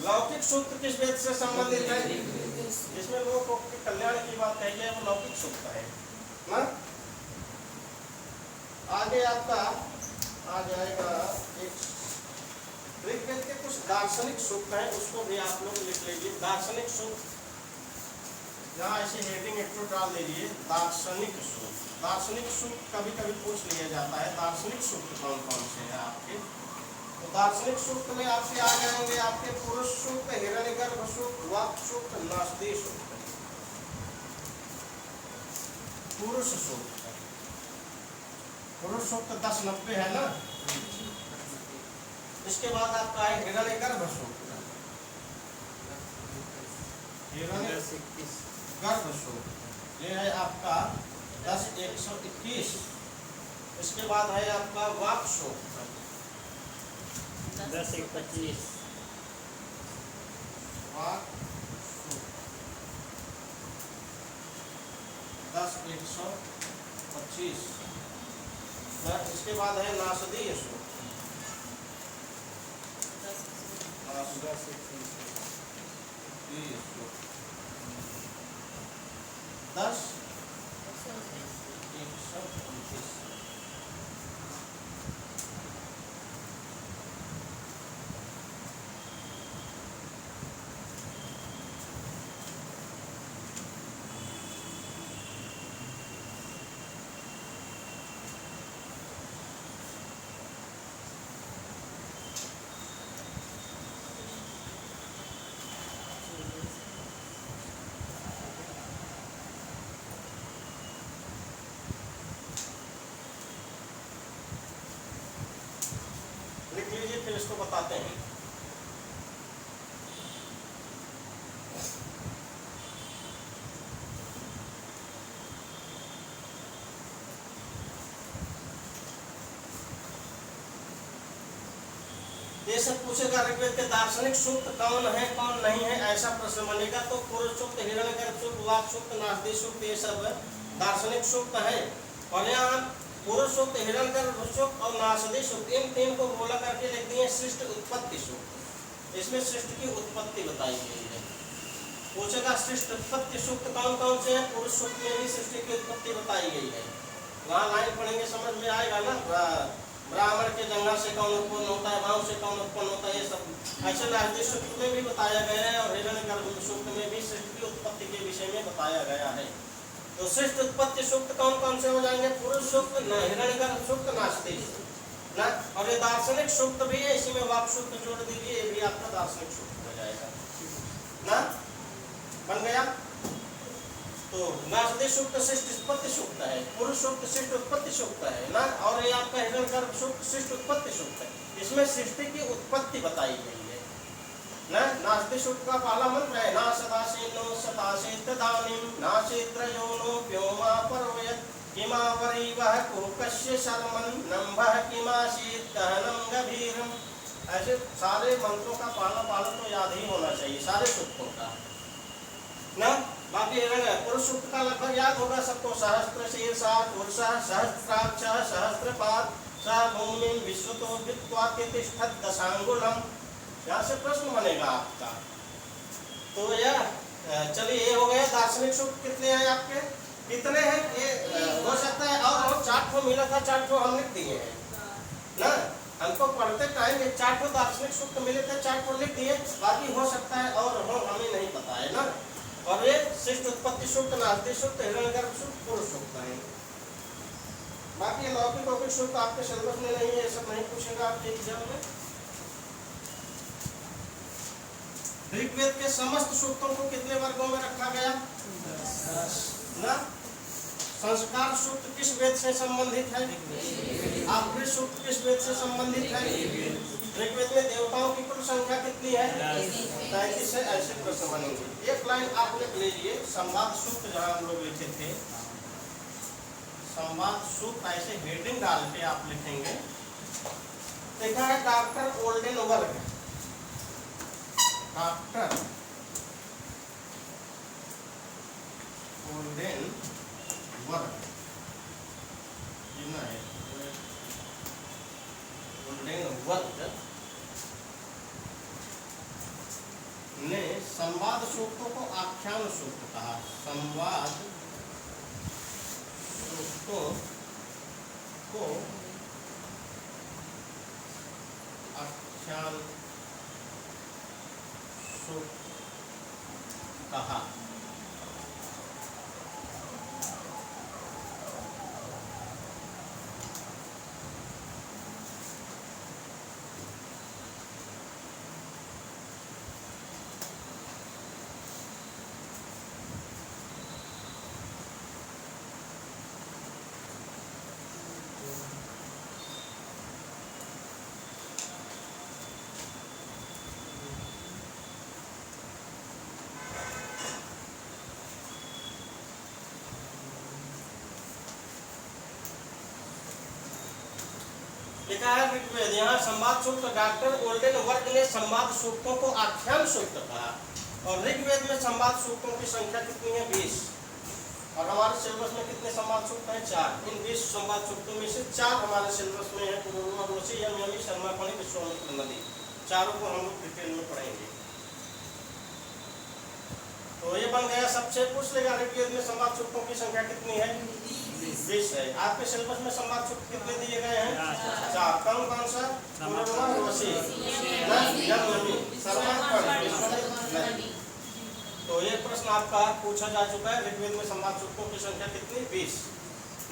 A: लौकिक सूक्त किस वेद से संबंधित है? इसमें लोगों के कल्याण की बात कही जाए वो लौकिक सूक्त है ना। आगे आपका आ जाएगा एक ऋग्वेद के कुछ दार्शनिक सूक्त हैं, उसको भी आप लोग लिख लीजिए। दार्शनिक सूक्त यहाँ ऐसे हेडिंग एक तो डाल दीजिए, दार्शनिक सूक्त। दार्शनिक सूक्त कभी कभी पूछ लिया जाता है, दार्शनिक सूक्त कौन कौन से हैं आपके। तो दार्शनिक सूक्त में आपके आ जाएंगे आपके पुरुष सूक्त, हिरण्यगर्भ सूक्त, वाक् सूक्त, नासदी सूक्त। पुरुष सूक्त, पुरुष सूक्त 1090 है ना। इसके बाद आपका है हिरण्यगर्भ सूक्त, हिरण्यगर्भ सूक्त ये है आपका 10-121। इसके बाद है आपका वाक् सूक्त
C: 10-125।
A: वाक् सूक्त 10-125। इसके बाद है नासदीय सूक्त 10-125। लिख लीजिए, फिर इसको बताते हैं। ये सब पूछेगा ऋग्वेद के दार्शनिक सूक्त कौन है कौन नहीं है, ऐसा प्रश्न बनेगा तो पुरुष सूक्त, हिरण्यगर्भ सूक्त, वाक् सूक्त, नासदी सूक्त ये सब दार्शनिक सूक्त है। और यहाँ पुरुष सूक्त, हिरण्यगर्भ सूक्त और नासदी सूक्त इन तीन को बोला करके लिख दिए सृष्टि उत्पत्ति सूक्त। इसमें सृष्टि की उत्पत्ति बताई गई है। पूछेगा सृष्टि उत्पत्ति सूक्त कौन कौन से है, पुरुष सूक्त में भी सृष्टि की उत्पत्ति बताई गई है। वहाँ लाइन पढ़ेंगे समझ में आएगा ना। ब्राह्मण के जंगल से कौन उत्पन्न होता है, वायु से कौन उत्पन्न होता है, ये सब ऐसे नासदी सूक्त में भी बताया गया है। और हिरण्यगर्भ सूक्त में भी सृष्टि की उत्पत्ति के विषय में बताया गया है। तो सृष्टि उत्पत्ति सूक्त कौन कौन से हो जाएंगे, पुरुष सूक्त, हिरण्यगर्भ सूक्त, नासदी सूक्त ना। और ये दार्शनिक सूक्त भी है, इसी में वाक् सूक्त जोड़ दीजिए, ये भी आपका दार्शनिक सूक्त हो जाएगा ना। बन गया। तो नासदी सूक्त सृष्टि उत्पत्ति सूक्त है, पुरुष सूक्त सृष्टि उत्पत्ति सूक्त है ना। और ये आपका हिरण्यगर्भ सूक्त सृष्टि उत्पत्ति सूक्त है। इसमें सृष्टि की उत्पत्ति बताई गई है ना। नासदी सूक्त का पहला मंत्र है ना सदासीनो सतासीत दानीम नासीत्रयोनो व्योमा परवयत् किमावरी वह कुकस्य शर्मन् नम्भः किमासीत गहनं गभीरम्। ऐसे सारे मंत्रों का पाला तो याद ही होना चाहिए, सारे सूक्तों का ना। बाकी पुरुष सूक्त का लगभग याद होगा सबको। सहस्त्र शीर्षा पुरुषः सहस्राक्षः सहस्रपाद सह भूमिं विश्वतो विद्वा तिष्ठत् दशांगुलम्। यहाँ से प्रश्न बनेगा आपका। तो यह चलिए ये हो गया दार्शनिक सूक्त। कितने हैं आपके, कितने हैं ये हो सकता है। और हम 4 ठो मिला था, 4 ठो हम लिख दिए हैं ना। हमको पढ़ते टाइम ये 4 ठो दार्शनिक सूक्त मिले थे, 4 ठो लिख दिए। बाकी हो सकता है और हो, हमें नहीं पता है ना। और ये सृष्टि उत्पत्ति सूक्त, नासदी सूक्त, हिरण्यगर्भ सूक्त, पुरुष सूक्त है। बाकी लौकिक सूक्त आपके सिलेबस में नहीं है, ये सब नहीं पूछेगा आपके एग्जाम में। ऋग्वेद के समस्त सूक्तों को कितने वर्गों में रखा गया ना। संस्कार सूक्त किस वेद से संबंधित है, आपृत सूक्त किस वेद से संबंधित है। ऋग्वेद में देवताओं की कुल संख्या कितनी है, 33 है। ऐसे प्रश्न बनेंगे। एक लाइन आप लिख लीजिए, संवाद सूक्त जहाँ हम लोग लिखे थे, संवाद सूक्त ऐसे हेडिंग डाल के आप लिखेंगे। देखा है doctor Oldenberg, doctor Oldenberg Oldenberg सूक्तों को आख्यान सूक्त कहा। संवाद सूक्तों को आख्यान सूक्त कहा। लिखा है ऋग्वेद, यहाँ संवाद सूक्त डॉक्टर ओल्डेन वर्ग ने संवाद सूक्तों को आख्यान सूक्त कहा। और ऋग्वेद में संवाद सूक्तों की संख्या कितनी है? 20। और हमारे सिलेबस में कितने संवाद सूक्त हैं? 4। इन 20 संवाद सूक्तों में से 4 हमारे सिलेबस में है। यमी, शर्मापणी, विश्वामित्र नदी, चारों को हम लोग डिटेल में पढ़ेंगे। तो ये बन गया। सबसे पूछ लेगा ऋग्वेद में संवाद सूक्तों की संख्या कितनी है? 20 है। आपके सिलेबस में संवाद सूक्त कितने दिए गए हैं? 4। कौन कौन सा? तो ये प्रश्न आपका पूछा जा चुका है। ऋग्वेद में संवाद सूक्तों की संख्या कितनी? 20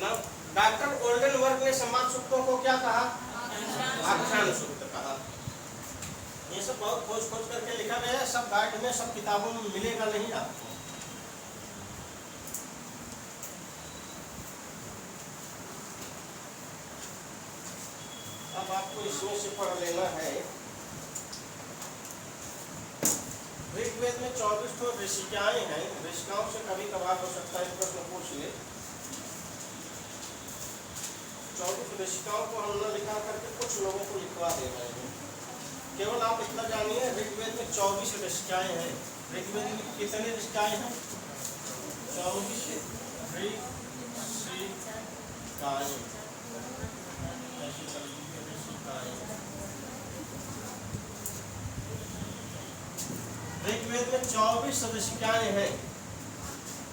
A: ना। डॉक्टर ओल्डेन वर्ग ने संवाद सूक्तों को क्या कहा? आख्यान सूक्त कहा। ये सब बहुत खोज करके लिखा गया है। सब गाइड में, सब किताबों में मिलेगा नहीं आपको। अब आपको इसमें से पढ़ लेना है। ऋग्वेद में 24 तो ऋषिकाएं हैं। ऋषिकाओं से कभी कभार हो सकता है प्रश्न पूछ ले। 24 ऋषिकाओं को हम न लिखा करके कुछ लोगों को लिखवा दे रहे हैं। केवल आप इतना जानिए, ऋग्वेद में 24 ऋषिकाएं हैं। ऋग्वेद में कितने ऋषिकाएं हैं? 24 ऋषिकाएं। ऋग्वेद में 24 ऋषिकाएं हैं।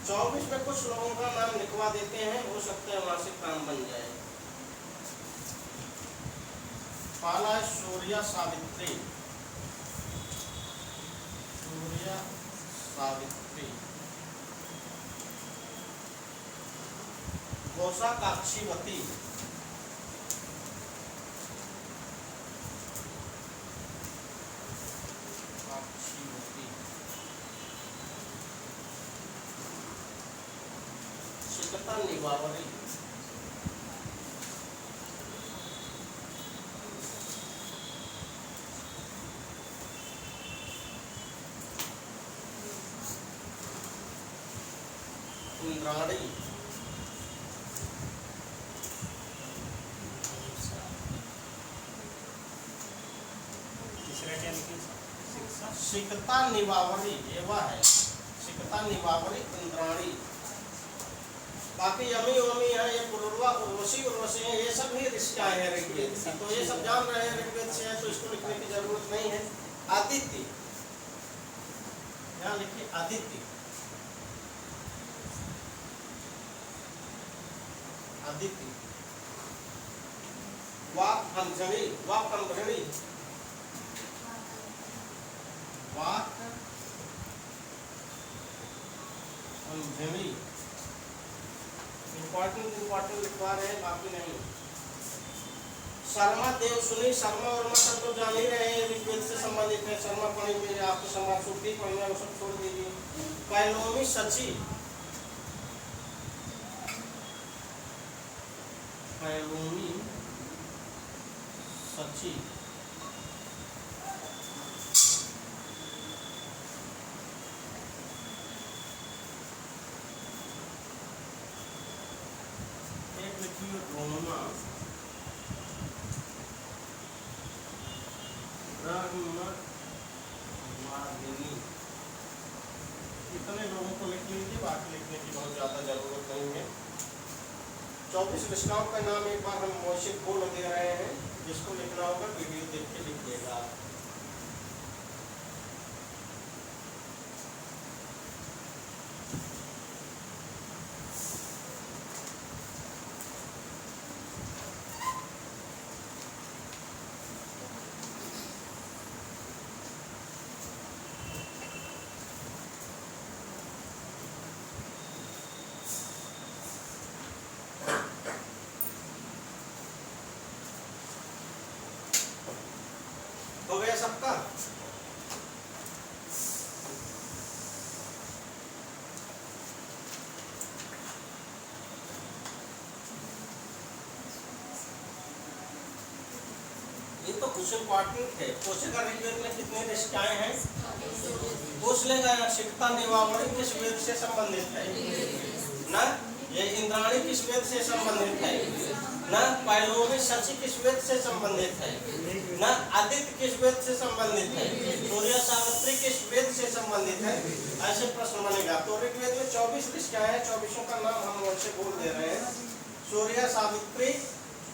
A: 24 में कुछ लोगों का नाम लिखवा देते हैं, हो सकता है वहां से काम बन जाए। पहला है सूर्या सावित्री। सूर्या सावित्री। घोषा काक्षीवती। शिकता निवावरी। इंद्राणी। शिकता निवावरी, ये वह है। शिकता निवावरी, इंद्राणी। बाकी यमी वमी है, ये पुरुरवा, उर्वशी, उर्वशी है, ये सब ही ऋषिकाएं हैं ऋग्वेद से। तो ये सब जान रहे हैं ऋग्वेद से है, तो इसको लिखने की जरूरत नहीं है। आदित्य, यहाँ लिखिए आदित्य। आदित्य। वाक अंजनी, वाक अंभृणी। वाक अंजनी। इंपॉर्टेंट लिखवा रहे हैं, बाकी नहीं। शर्मा देवसुनी। शर्मा वर्मा सब तो जान ही रहे हैं, ऋग्वेद से संबंधित है। शर्मा पढ़ी मेरे आपको संवाद सूक्ति पढ़ना है, वो सब छोड़ दीजिए। पैलोमी सची। पैलोमी सची। एक लिखिए रोमा। इतने लोगों को लिख लीजिए, बाकी लिखने की बहुत ज़्यादा जरूरत नहीं है। 24 ऋषिकाओं का नाम एक बार हम मौशिक बोल दे रहे हैं, जिसको लिखना होगा वीडियो देख के लिख देगा। हो गया सबका? ये तो कुछ इम्पोर्टेंट है। पूछेगा ऋग्वेद में कितने निष्ठाएं हैं? पूछ लेगा शिखता निवावरी किस वेद से संबंधित है ना? ये इंद्राणी किस वेद से संबंधित है ना? पैलोमी शची किस वेद से संबंधित है ना? आदित्य किस वेद से संबंधित है? सूर्य सावित्री किस वेद से संबंधित है? ऐसे प्रश्न बनेगा। तो ऋग्वेद में 24 निष्ठाएं हैं। 24 का नाम हम उनसे बोल दे रहे हैं। सूर्य सावित्री,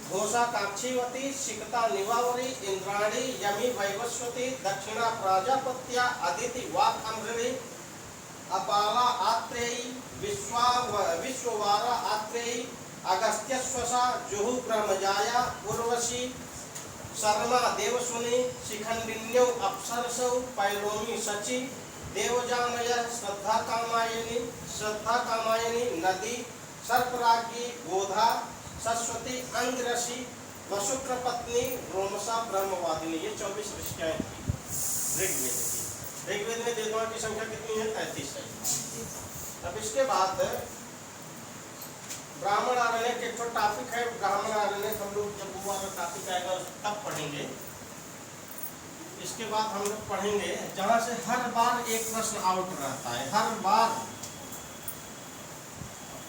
A: घोषा काक्षीवती, शिखता निवावरी, इंद्राणी, यमी वैवस्वती, दक्षिणा प्राजापत्या, अदिति वाक अमृणी, अपाला आत्रेयी, विश्ववारा आत्रेयी, अगस्त्यश्वसा, जुहु ब्रह्मजाया, उर्वशी, शर्मा देवसुनी, शिखंडिन्यौ अप्सरसौ, पैलोमी शची, देवजानय, श्रद्धा कामायनी, नदी, सर्परागी, गोधा, सरस्वती, अंगरसी, वशुक्र पत्नी, रोमसा, ब्रह्मवादिनी। ये 24 निष्ठाएं थी ऋग्वेद की। ऋग्वेद में देवताओं की संख्या कितनी है? 33 है। अब इसके बाद ब्राह्मण आरण्यक एक तो टॉपिक है। ब्राह्मण आरण्यक हम लोग जब वो वाला टॉपिक आएगा तब पढ़ेंगे। इसके बाद हम लोग पढ़ेंगे जहाँ से हर बार एक प्रश्न आउट रहता है। हर बार,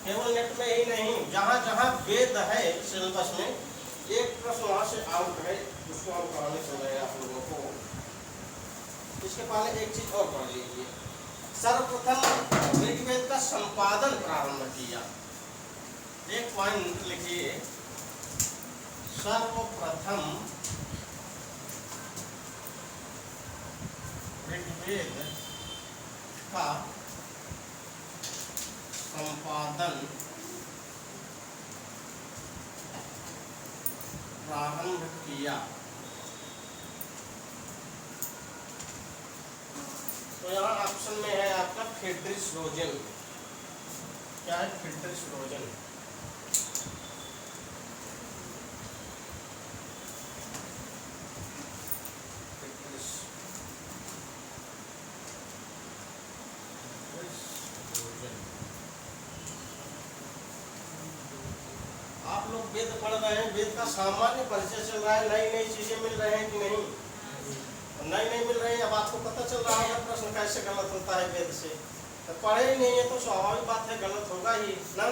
A: केवल नेट में ही नहीं, जहाँ जहाँ वेद है सिलेबस में एक प्रश्न वहाँ से आउट है, उसको हम पढ़ाने चल रहे हैं आप लोगों को। इसके पहले एक चीज और पढ़ लीजिए। सर्वप्रथम ऋग्वेद का संपादन प्रारंभ किया। एक पॉइंट लिखिए, सर्वप्रथम ऋग्वेद का संपादन प्रारंभ किया। तो यहाँ ऑप्शन में है आपका फ्रीडरिश रोजन। क्या है? फ्रीडरिश रोजन। आप लोग वेद पढ़ रहे हैं, वेद का सामान्य परिचय चल रहा है, नई नई चीजें मिल रहे हैं कि नहीं? नई नहीं मिल रही। अब आपको पता चल रहा होगा प्रश्न कैसे गलत होता है वेद से। तो पढ़े ही नहीं है तो स्वाभाविक बात है गलत होगा ही ना।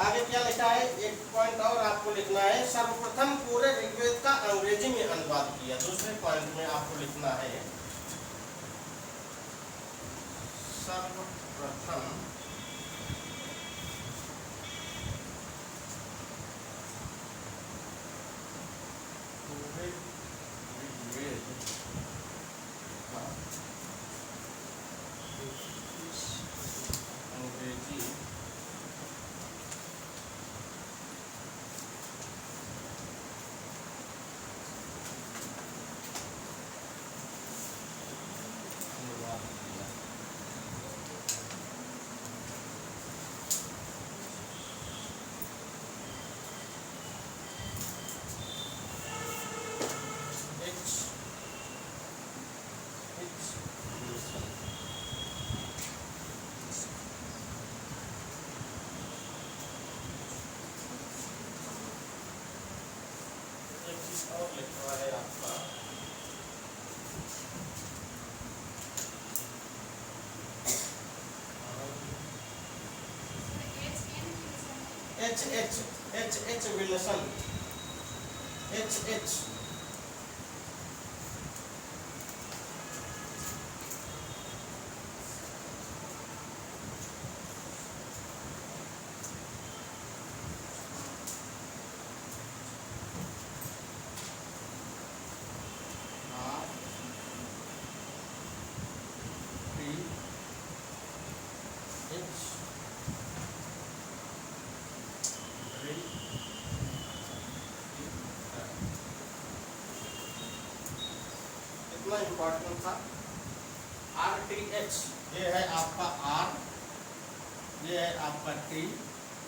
A: आगे क्या लिखा है? एक पॉइंट और आपको लिखना है। सर्वप्रथम पूरे ऋग्वेद का अंग्रेजी में अनुवाद किया। दूसरे पॉइंट में आपको लिखना है सर्वप्रथम पूरे ऋग्वेद का अंग्रेजी अनुवाद किया। एक चीज और लिखना है आपका, H विल्सन, H कितना इम्पोर्टेंट था। RTH, ये है आपका R, ये है आपका T,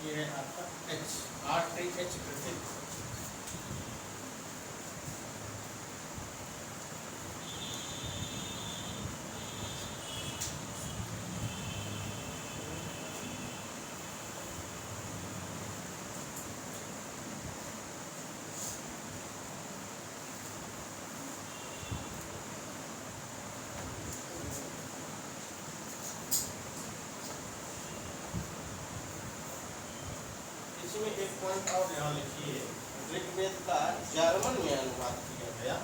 A: ये है आपका H। RTH Griffith. इसमें एक पॉइंट और यहाँ लिखिए, ऋग्वेद का जर्मन में अनुवाद किया गया।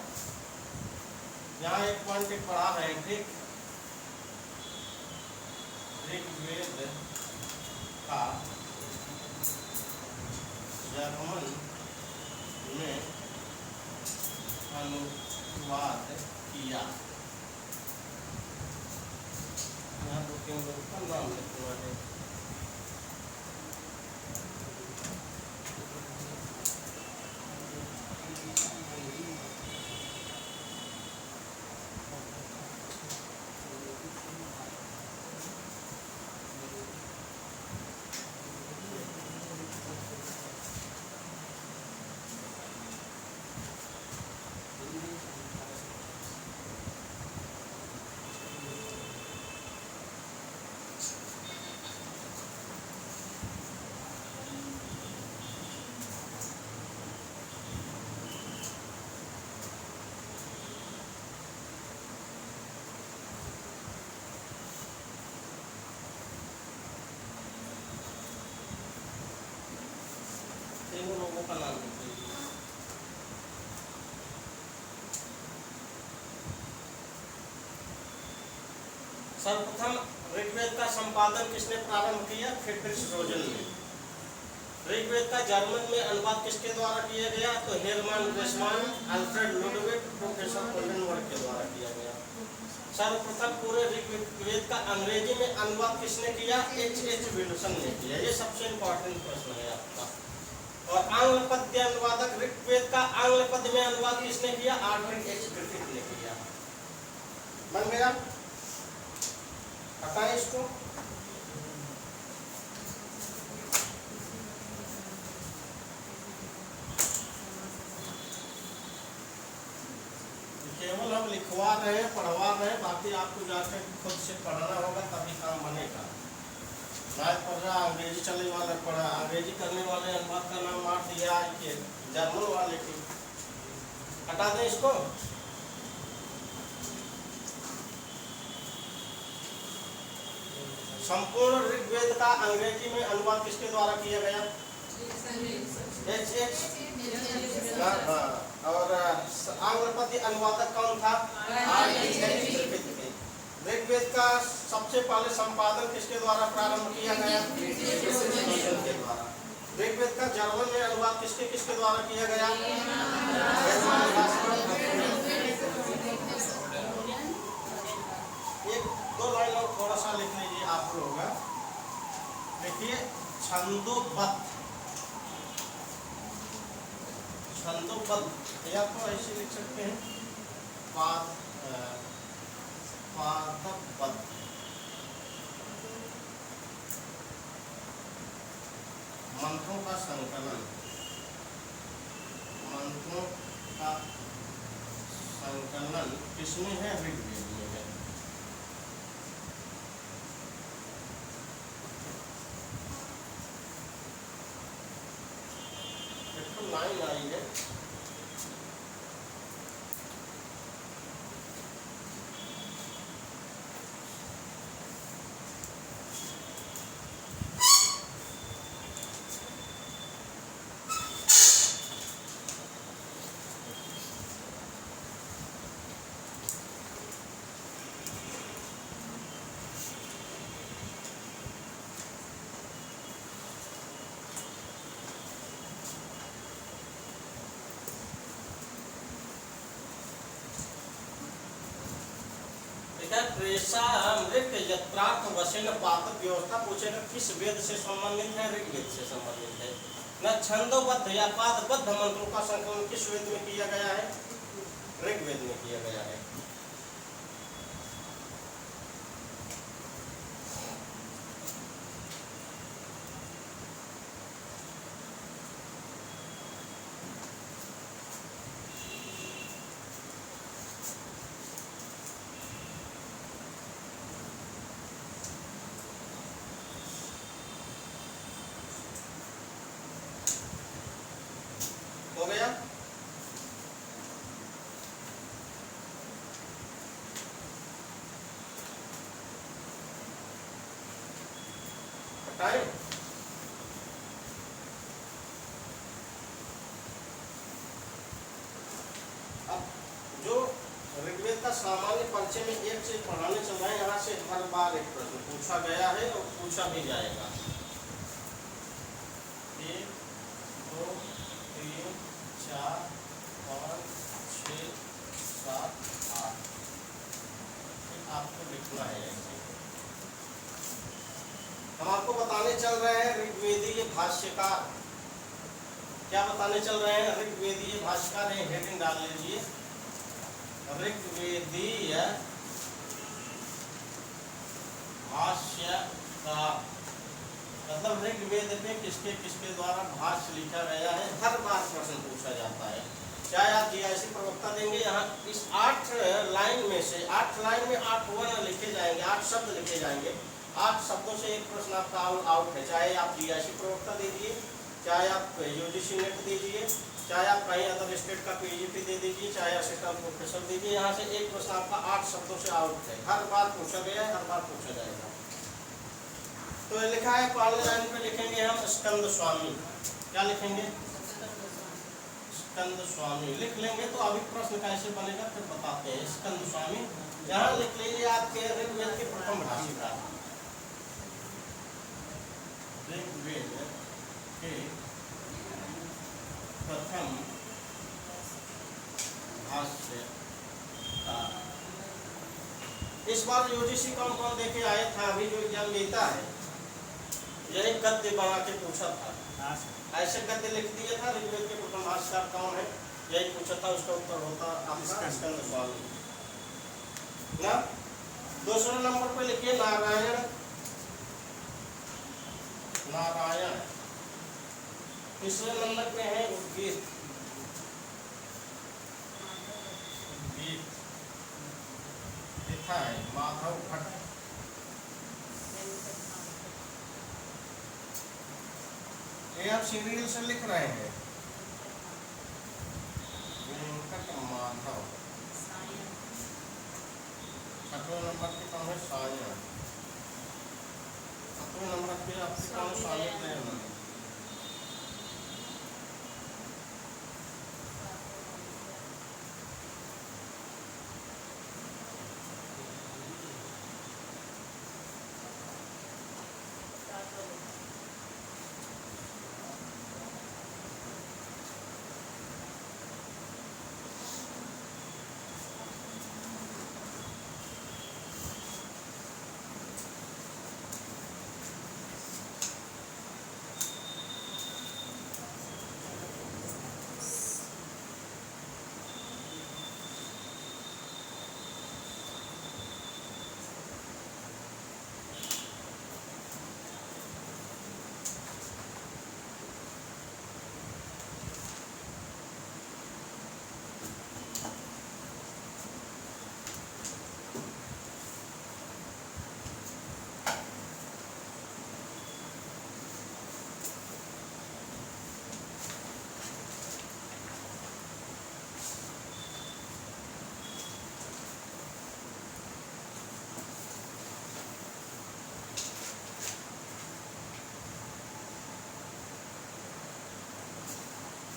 A: यहाँ एक पॉइंट एक पढ़ा है, ठीक, ऋग्वेद का जर्मन में अनुवाद किया। यहाँ दो तीन लोग का नाम लिखना है। तीनों लोगों का नाम लिख लीजिए। सर्वप्रथम ऋग्वेद का संपादन किसने प्रारंभ किया? फ्रिडरिश रोजन ने। ऋग्वेद का जर्मन में अनुवाद किसके द्वारा किया गया? तो हेरमान ग्रेसमान, अल्फ्रेड लुडविग, प्रोफेसर ओल्डेनबर्ग के द्वारा किया गया। सर्वप्रथम पूरे ऋग्वेद का अंग्रेजी में अनुवाद किसने किया? H.H. विल्सन ने किया। ये सबसे इंपॉर्टेंट प्रश्न है आपका। और आंग्ल पद्य अनुवादक, ऋग्वेद का आंग्ल पद्य में अनुवाद किसने किया? आर्थर एच ग्रिफिथ ने किया। बन गया? हटाएं इसको। केवल हम लिखवा रहे हैं, पढ़वा रहे हैं, बाकी आपको जाकर खुद से पढ़ना होगा, तभी काम बनेगा। मैथ पढ़ रहा, अंग्रेजी चलने वाले पढ़ा, अंग्रेजी करने वाले अनुवाद का नाम मार दिया कि जर्मन वाले की। हटा दें इसको। संपूर्ण ऋग्वेद का अंग्रेजी में अनुवाद किसके द्वारा किया गया? H.H. और आंग्ल पद्य अनुवादक कौन था? ऋग्वेद का सबसे पहले संपादन किसके द्वारा प्रारंभ किया गया? के द्वारा। ऋग्वेद का जर्मन में अनुवाद किसके किसके द्वारा किया गया? एक दो लाइन और थोड़ा सा लिख लीजिए आप लोग। देखिए, छंदोबद्ध, छंदोबद्ध या तो ऐसे लिख सकते हैं, पादबद्ध। मंत्रों का संकलन, मंत्रों का संकलन किसमें है? ऋग्वेद में है। देखो लाइन आई है, प्रेषामृत यत्रार्थ वचन पातक व्यवस्था पूछेगा किस वेद से संबंधित है? ऋग्वेद से संबंधित है। न छंदोबद्ध या पादबद्ध मंत्रों का संकलन किस वेद में किया गया है? ऋग्वेद में किया गया है। हो गया? सामान्य परिचय में एक से पढ़ाने चल रहे हैं, यहाँ से हर बार एक प्रश्न पूछा गया है और पूछा भी जाएगा। 1 2 3 4 5 6 7 8 आपको लिखना है ऐसे। हम आपको बताने चल रहे हैं ऋग्वेदीय भाष्यकार। क्या बताने चल रहे हैं? ऋग्वेदीय भाष्यकार है, हेडिंग डाल लीजिए ऋग्वेदीय भाष्यकार, मतलब ऋग्वेद में किसके द्वारा भाष्य लिखा गया है। हर बार प्रश्न पूछा जाता है, चाहे आप जीआईसी प्रवक्ता देंगे। यहाँ इस 8 लाइन में से 8 लाइन में 8 वर्ण लिखे जाएंगे, 8 शब्द लिखे जाएंगे। 8 शब्दों से एक प्रश्न आपका आउट है, चाहे आप जीआईसी प्रवक्ता दीजिए, चाहे आप यूजीसी नेट दीजिए, चाहे आप कहीं अदर स्टेट का पीजीटी दे दीजिए, चाहे असिस्टेंट प्रोफेसर दीजिए। यहाँ से एक प्रश्न आपका 8 शब्दों से आउट है, हर बार पूछा गया है, हर बार पूछा जाएगा। तो लिखा है पहले लाइन पे लिखेंगे हम स्कंद स्वामी। क्या लिखेंगे? स्कंद स्वामी लिख लेंगे। तो अभी प्रश्न कैसे बनेगा फिर बताते हैं। स्कंद स्वामी यहाँ लिख लीजिए आपके ऋग्वेद के प्रथम भाष्यकार, ऋग्वेद के प्रथम भाष्यकार। इस बार यूजीसी कौन कौन देके आए था? अभी जो एग्जाम देता है यही गद्य बना के पूछा था, ऐसे गद्य लिख दिया था ऋग्वेद के प्रथम भाष्यकार कौन है, यही पूछा था। उसका उत्तर होता आपका स्कंद स्वामी ना। दूसरे नंबर पे लिखिए नारायण। नारायण। तीसरे नंबर पे है उद्गीत। उद्गीत लिखा है माधव भट्ट। ये आप सीरियल से लिख रहे हैं, वेंकट माधव। छठवें नंबर पे कौन है? सायन। सातवें नंबर पे आपके कौन? स्वामी।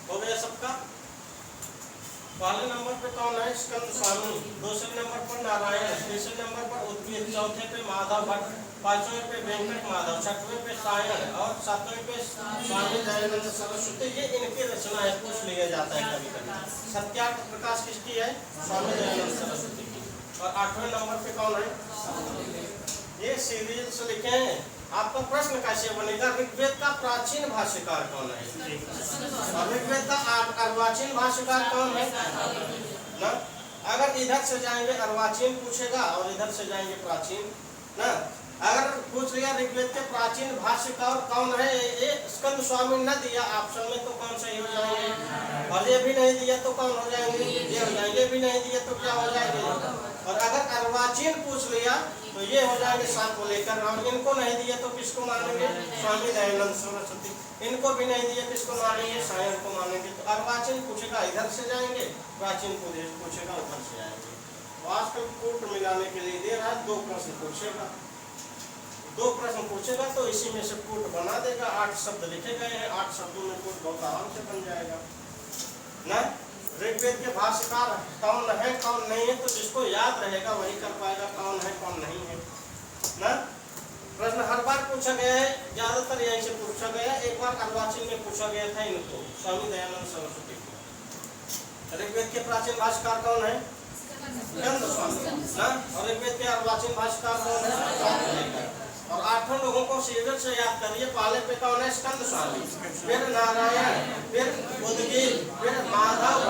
A: हो गया सबका। पहले नंबर पे कौन है? स्कंद स्वामी। दूसरे नंबर पर नारायण। तीसरे नंबर पर उद्गीत। चौथे पे माधव भट्ट। पांचवें पे वेंकट माधव। छठवें पे सायन और सातवें पे स्वामी दयानंद सरस्वती। ये इनकी रचना है, पूछ लिया जाता है कभी कभी। सत्यार्थ प्रकाश किसकी है? स्वामी दयानंद सरस्वती की। और 8वें नंबर पे कौन है? ये सीरियल से लिखे हैं। आपका प्रश्न कैसे बनेगा? ऋग्वेद का प्राचीन भाष्यकार कौन है? और ऋग्वेद का अर्वाचीन भाष्यकार कौन है ना। अगर इधर से जाएंगे अर्वाचीन पूछेगा और इधर से जाएंगे प्राचीन ना। अगर पूछ लिया ऋग्वेद के प्राचीन भाष्यकार कौन है, ये स्कंद स्वामी न दिया ऑप्शन में तो कौन सही हो जाएंगे? और ये भी नहीं दिया तो कौन हो जाएंगे? ये हो जाएंगे। भी नहीं दिया तो क्या हो जाएंगे? और अगर अर्वाचीन पूछ लिया तो ये हो जाएंगे 7 को लेकर। और इनको नहीं दिया तो किसको मानेंगे? स्वामी दयानंद सरस्वती। इनको भी नहीं दिया किसको मानेंगे? सायन को मानेंगे। तो अर्वाचीन पूछेगा इधर से जाएंगे, प्राचीन पूछेगा उधर से जाएंगे। तो आजकल कोट मिलाने के लिए दे रहा है, 2 प्रश्न पूछेगा। 2 प्रश्न पूछेगा तो इसी में से कोट बना देगा। 8 शब्द लिखे गए हैं, 8 शब्दों में कोट बहुत आराम से बन जाएगा ना। ऋग्वेद के भाष्यकार कौन है कौन नहीं है, तो जिसको याद रहेगा वही कर पाएगा कौन है कौन नहीं है ना। प्रश्न हर बार पूछा गया है, ज्यादातर यहीं से पूछा गया है। एक बार अर्वाचीन में पूछा गया था इनको, स्वामी दयानंद सरस्वती को। ऋग्वेद के प्राचीन भाष्यकार कौन है? स्कंद स्वामी ना। और ऋग्वेद के अर्वाचीन भाष्यकार कौन है? और 8 लोगों को सीरियल से याद करिए। पहले पे कौन है? स्कंद स्वामी, फिर नारायण, फिर उदगीर, फिर माधव,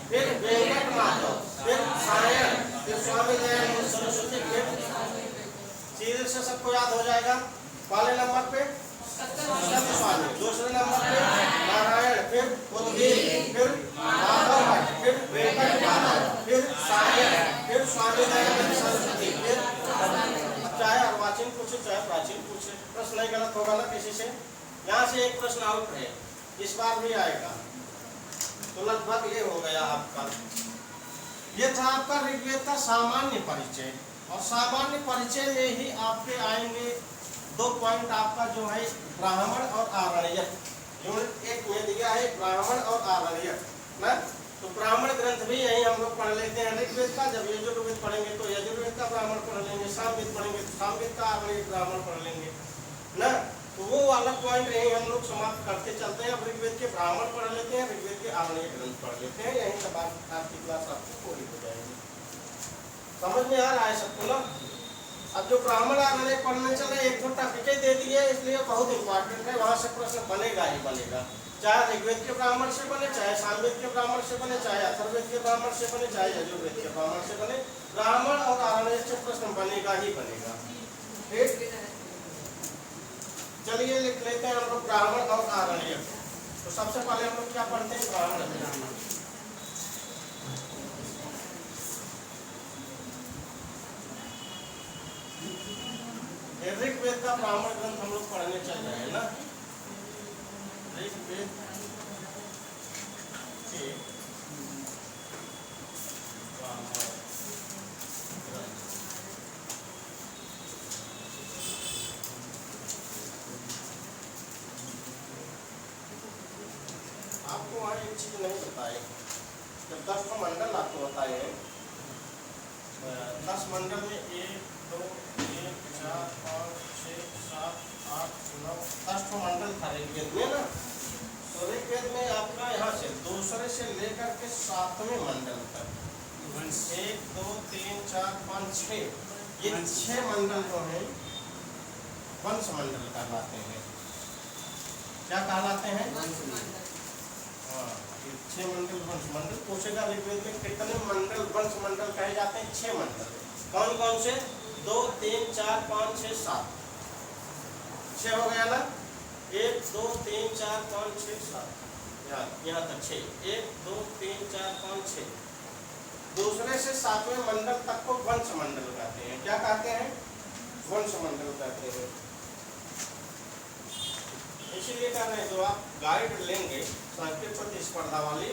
A: फिर वेंकट माधव, फिर सायण, फिर स्वामी दयानंद सरस्वती, फिर सीरियल से सबको याद हो जाएगा। पहले नंबर पे स्कंद स्वामी, दूसरे नंबर पे नारायण, फिर उदगीर, फिर माधव, फिर वेंकट माधव, फिर सायण, फिर स्वामी दयानंद सरस्वती, फिर चाहे अर्वाचीन पूछे चाहे प्राचीन पूछे, प्रश्न नहीं गलत होगा ना किसी से। यहाँ से एक प्रश्न आउट है, इस बार भी आएगा, तो लगभग ये हो गया आपका। ये था आपका ऋग्वेद का सामान्य परिचय। और सामान्य परिचय में ही आपके आएंगे 2 पॉइंट आपका जो है ब्राह्मण और आरण्यक। यूनिट 1 में दिया है ब्राह्मण और आरण्यक ना। तो ब्राह्मण ग्रंथ भी यही हम लोग पढ़ लेते हैं ऋग्वेद का। जब यजुर्वेद पढ़ेंगे तो यजुर्वेद का ब्राह्मण पढ़ लेंगे, सामवेद पढ़ेंगे तो सामवेद का आरण्यक ब्राह्मण पढ़ लेंगे ना। तो वो वाला पॉइंट यही हम लोग समाप्त करते चलते हैं। अब ऋग्वेद के ब्राह्मण पढ़ लेते हैं, ऋग्वेद के आरण्यक ग्रंथ पढ़ लेते हैं, यही सब आपकी क्लास आपको पूरी हो जाएगी। समझ में आ रहा है सबको ना। अब जो ब्राह्मण आरण्यक पढ़ने चले, एक तो टॉपिक दे दिए, इसलिए बहुत इंपॉर्टेंट है, वहां से प्रश्न बनेगा ही बनेगा। चाहे ऋग्वेद के ब्राह्मण से बने, चाहे सामवेद के ब्राह्मण से बने, चाहे अथर्ववेद के ब्राह्मण से बने, चाहे यजुर्वेद के ब्राह्मण से बने, ब्राह्मण और आरण्यक से प्रश्न बनेगा ही बनेगा। ठीक, चलिए लिख लेते हैं हम लोग ब्राह्मण और आरण्यक। तो सबसे पहले हम लोग क्या पढ़ते हैं? ब्राह्मण। ऋग्वेद का ब्राह्मण ग्रंथ हम लोग पढ़ने चल रहे हैं ना। ऋग्वेद के ब्राह्मण ग्रंथ। आपको वहाँ एक चीज नहीं बताई, जब 10 मंडल आपको बताए, 10 मंडल में 1 2 3 4 5 6 7 8 9 10 मंडल था ऋग्वेद में ना। तो ऋग्वेद में आपका यहाँ से दूसरे से लेकर के 7वें मंडल तक 1 2 3 4 5 6 ये 6 मंडल जो है वंश मंडल कहलाते हैं। क्या कहलाते हैं? हाँ, 6 मंडल वंश मंडल। पूछेगा ऋग्वेद में कितने मंडल वंश मंडल कहे जाते हैं? 6 मंडल। कौन कौन से? 2 3 4 5 6 7 6 हो गया ना। 1 2 3 4 5 6 7 यहाँ तक 6। 1 2 3 4 5 6। दूसरे से 7वें मंडल तक को वंश मंडल कहते हैं। क्या कहते हैं? वंश मंडल कहते हैं। इसीलिए कह रहे हैं जो आप गाइड लेंगे संस्कृत प्रतिस्पर्धा वाली,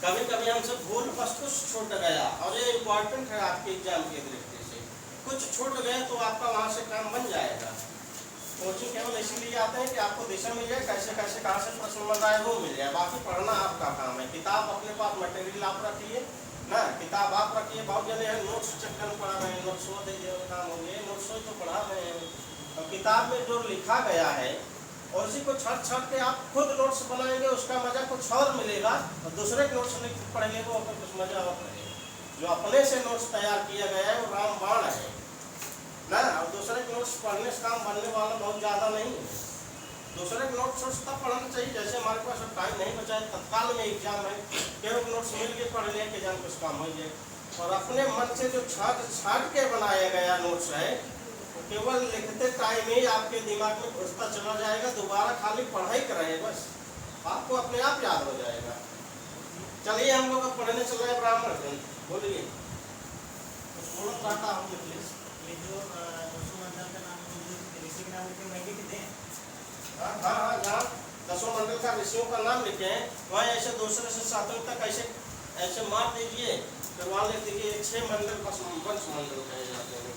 A: कभी कभी हमसे भूल बस कुछ छूट गया, और ये इम्पोर्टेंट है आपके एग्जाम के दृष्टि से। कुछ छूट गए तो आपका वहाँ से काम बन जाएगा। कोचिंग केवल इसीलिए आते हैं कि आपको दिशा मिल जाए, कैसे कैसे कहाँ से प्रश्न बन रहा है वो मिल जाए। बाकी पढ़ना आपका काम है। किताब अपने पास मटेरियल आप रखिए ना, किताब आप रखिए। बहुत जने हैं नोट्स चक्कर में पढ़ा रहे हैं, नोट्स वो दे दिए काम हो गए, नोट्स तो पढ़ा रहे हैं। और किताब में जो लिखा गया है और उसी को छाट छाट के आप खुद नोट्स बनाएंगे, उसका मजा कुछ और मिलेगा। और दूसरे के नोट्स लिख पढ़ेंगे वो कुछ मजा और रहेगा। जो अपने से नोट्स तैयार किया गया है वो रामबाण है ना। और दूसरे के नोट्स पढ़ने से काम बनने वाला बहुत ज़्यादा नहीं है। दूसरे के नोट्स तब पढ़ना चाहिए जैसे हमारे पास अब टाइम नहीं बचा है, तत्काल में एग्जाम है, केवल नोट्स मिल के पढ़ ले के जान कुछ काम हो जाए। और अपने मन से जो छाट छाट के बनाया गया नोट्स है, केवल लिखते टाइम ही आपके दिमाग में घुसता चला जाएगा। दोबारा खाली पढ़ाई कराए बस, आपको अपने आप याद हो जाएगा। चलिए हम लोग अब पढ़ने चल रहे हैं ब्राह्मण ग्रंथ। बोलिए प्लीज।
C: ये जो मंडल का नाम ऋषि के नाम लिखे वही लिखते हैं।
A: हाँ, जहाँ 10 मंडल का ऋषियों का नाम लिखे हैं वहाँ ऐसे दूसरे से 7वें तक ऐसे मार दीजिए, फिर वहाँ लिख दीजिए 6 मंडल वंश मंडल कहे जाते हैं।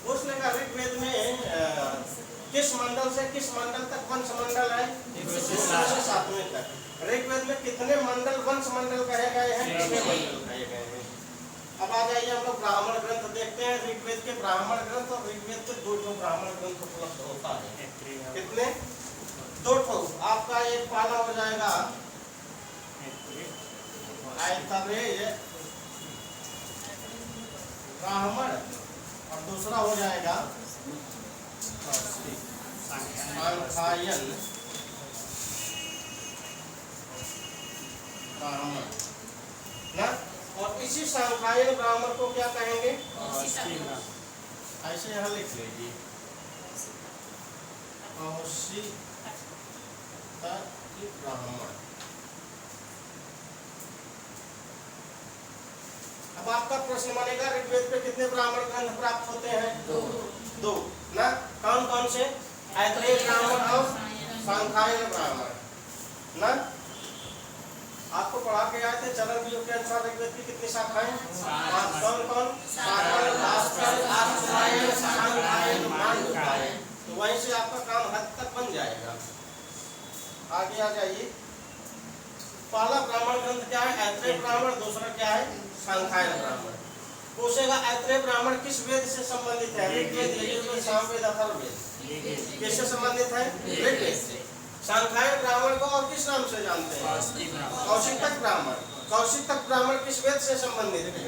A: पूछने का ऋग्वेद में किस मंडल से किस मंडल तक वंश मंडल है? 107वें तक। ऋग्वेद में कितने मंडल वंश मंडल कहे गए हैं? 6 मंडल कहे गए हैं। अब आ जाइए हम लोग ब्राह्मण ग्रंथ देखते हैं। ऋग्वेद के ब्राह्मण ग्रंथ और ऋग्वेद के 2 ब्राह्मण ग्रंथ उपलब्ध होता है। कितने? 2। आपका एक पहला हो जाएगा ऐतरेय ब्राह्मण और दूसरा हो जाएगा सांख्यायन ब्राह्मण ना। और इसी सांख्यायन ब्राह्मण को क्या कहेंगे? ऐसे यहाँ लिख लीजिए ब्राह्मण। अब आपका प्रश्न बनेगा ऋग्वेद पे कितने ब्राह्मण ग्रंथ प्राप्त होते हैं? 2 ना। कौन कौन से? ऐतरेय ब्राह्मण और सांख्यायन ब्राह्मण ना। आपको पढ़ा के आए थे चरण व्यूह के अनुसार ऋग्वेद की कितनी शाखाएं? 5। कौन कौन? साकर, भास्कर, अश्वायन, सांख्यायन, मांडुकायन। तो वहीं से आपका काम हद तक बन जाएगा। आगे आ जाइए। पहला ब्राह्मण ग्रंथ क्या है? ऐतरेय ब्राह्मण। दूसरा क्या है? सांख्यायन ब्राह्मण। पूछेगा ऐतरेय ब्राह्मण किस वेद से संबंधित है? ऋग्वेद, यजुर्वेद, सामवेद, अथर्ववेद। किससे संबंधित है? ऋग्वेद से। सांख्यायन ब्राह्मण को और किस नाम से जानते हैं? कौशिक ब्राह्मण। कौशिक ब्राह्मण किस वेद से संबंधित है?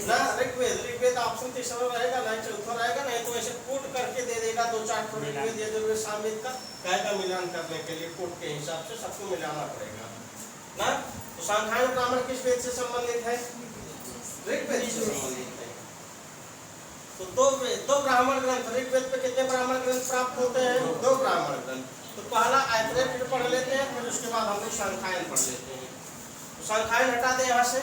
A: ना ऋग्वेद। ऋग्वेद ऑप्शन 3 रहेगा, नहीं 4 रहेगा, नहीं तो ऐसे कोट करके दे देगा 2-4 ऋग्वेद, यजुर्वेद, सामवेद का कायदा मिलान करने के लिए कोट के हिसाब से सबको मिलाना पड़ेगा ना। तो सांख्यायन ब्राह्मण किस वेद से संबंधित है? ऋग्वेद से संबंधित है। तो 2 ब्राह्मण ग्रंथ। ऋग्वेद पे कितने ब्राह्मण ग्रंथ प्राप्त होते हैं? 2 ब्राह्मण ग्रंथ। तो पहला ऐतरेय फिर पढ़ लेते हैं, फिर उसके बाद हम लोग सांख्यायन पढ़ लेते हैं। तो सांख्यायन हटा दें यहाँ से।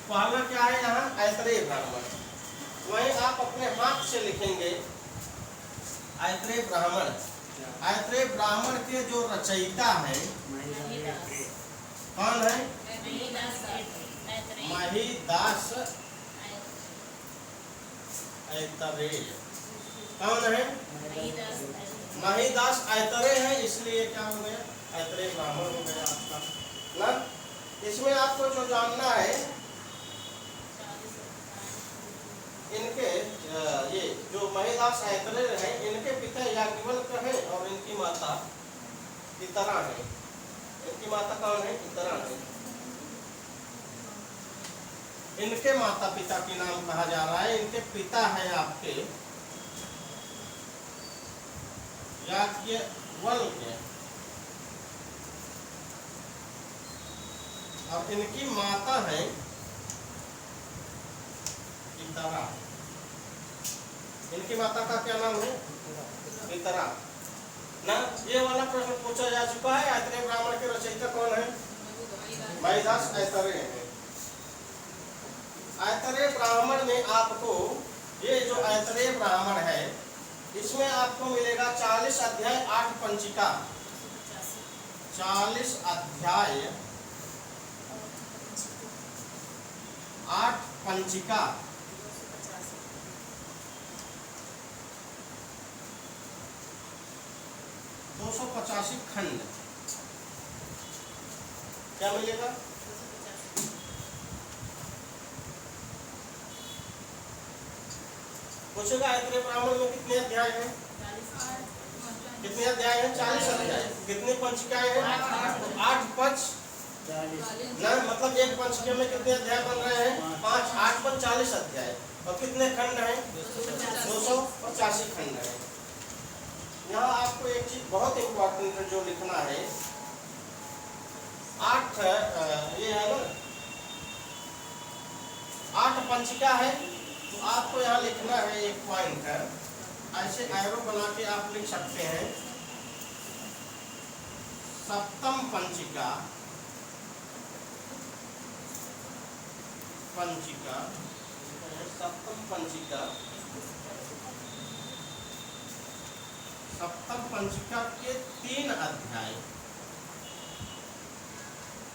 A: पहला क्या है यहाँ? ऐतरेय ब्राह्मण। वहीं आप अपने हाथ से लिखेंगे ऐतरेय ब्राह्मण। ऐतरेय ब्राह्मण के जो रचयिता है कौन है? महिदास ऐतरेय। कौन है? महिदास ऐतरेय है, इसलिए क्या हो गया? ऐतरेय ब्राह्मण हो गया आपका ना। इसमें आपको जो जानना है, इनके ये जो महिदास ऐतरेय हैं, इनके पिता याज्ञवल्क्य हैं और इनकी माता इतरा है। इनकी माता कौन है? इतरा है। इनके माता पिता के नाम कहा जा रहा है। इनके पिता है आपके याज्ञवल्क्य और इनकी माता है इतरा। इनकी माता का क्या नाम है? इतरा ना। ये वाला प्रश्न पूछा जा चुका है। ऐतरेय ब्राह्मण के रचयिता कौन है? महिदास ऐतरेय है। ऐतरेय ब्राह्मण में आपको ये जो ऐतरेय ब्राह्मण है, इसमें आपको मिलेगा 40 अध्याय 8 पंचिका। 40 अध्याय 8 पंचिका। 285 खंड। क्या मिलेगा? पूछेगा ऐतरेय ब्राह्मण में कितने अध्याय हैं? कितने अध्याय हैं? 40 अध्याय। कितने पंचिकाएं हैं? 8 पंच ना। मतलब एक पंचिका में कितने अध्याय बन रहे हैं? 5। 8 पंच 40 अध्याय। और कितने खंड हैं? 285 खंड हैं। यहाँ आपको एक चीज बहुत इंपॉर्टेंट है जो लिखना है। 8 ये है ना, 8 पंचिका है। तो आपको यहाँ लिखना है एक पॉइंट है, ऐसे एरो बना के आप लिख सकते हैं। सप्तम पंचिका, सप्तम पंचिका, सप्तम पंचिका के 3 अध्याय।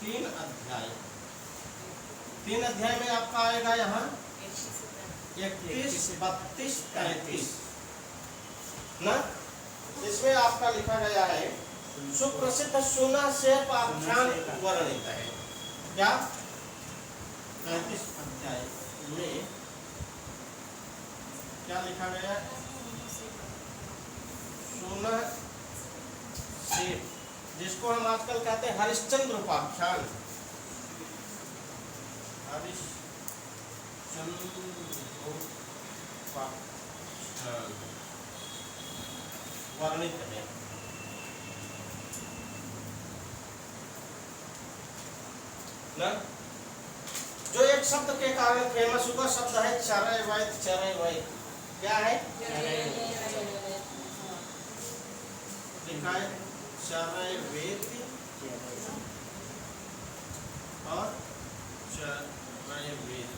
A: 3 अध्याय। 3 अध्याय में आपका आएगा यहाँ 31, 32, 33 ना। इसमें आपका लिखा गया है सुप्रसिद्ध सुना शेप आख्यान वर्णित है। क्या 35 अध्याय में क्या लिखा गया है? सुना शेप, जिसको हम आजकल कहते हैं हरिश्चंद्र उपाख्यान, हरिश्चंद्र उपाख्यान वर्णित है। ना जो एक शब्द के कारण फेमस हुआ शब्द है चरैवैत। चरैवैत क्या है? लिखा है चरैवैत और चरैवैत।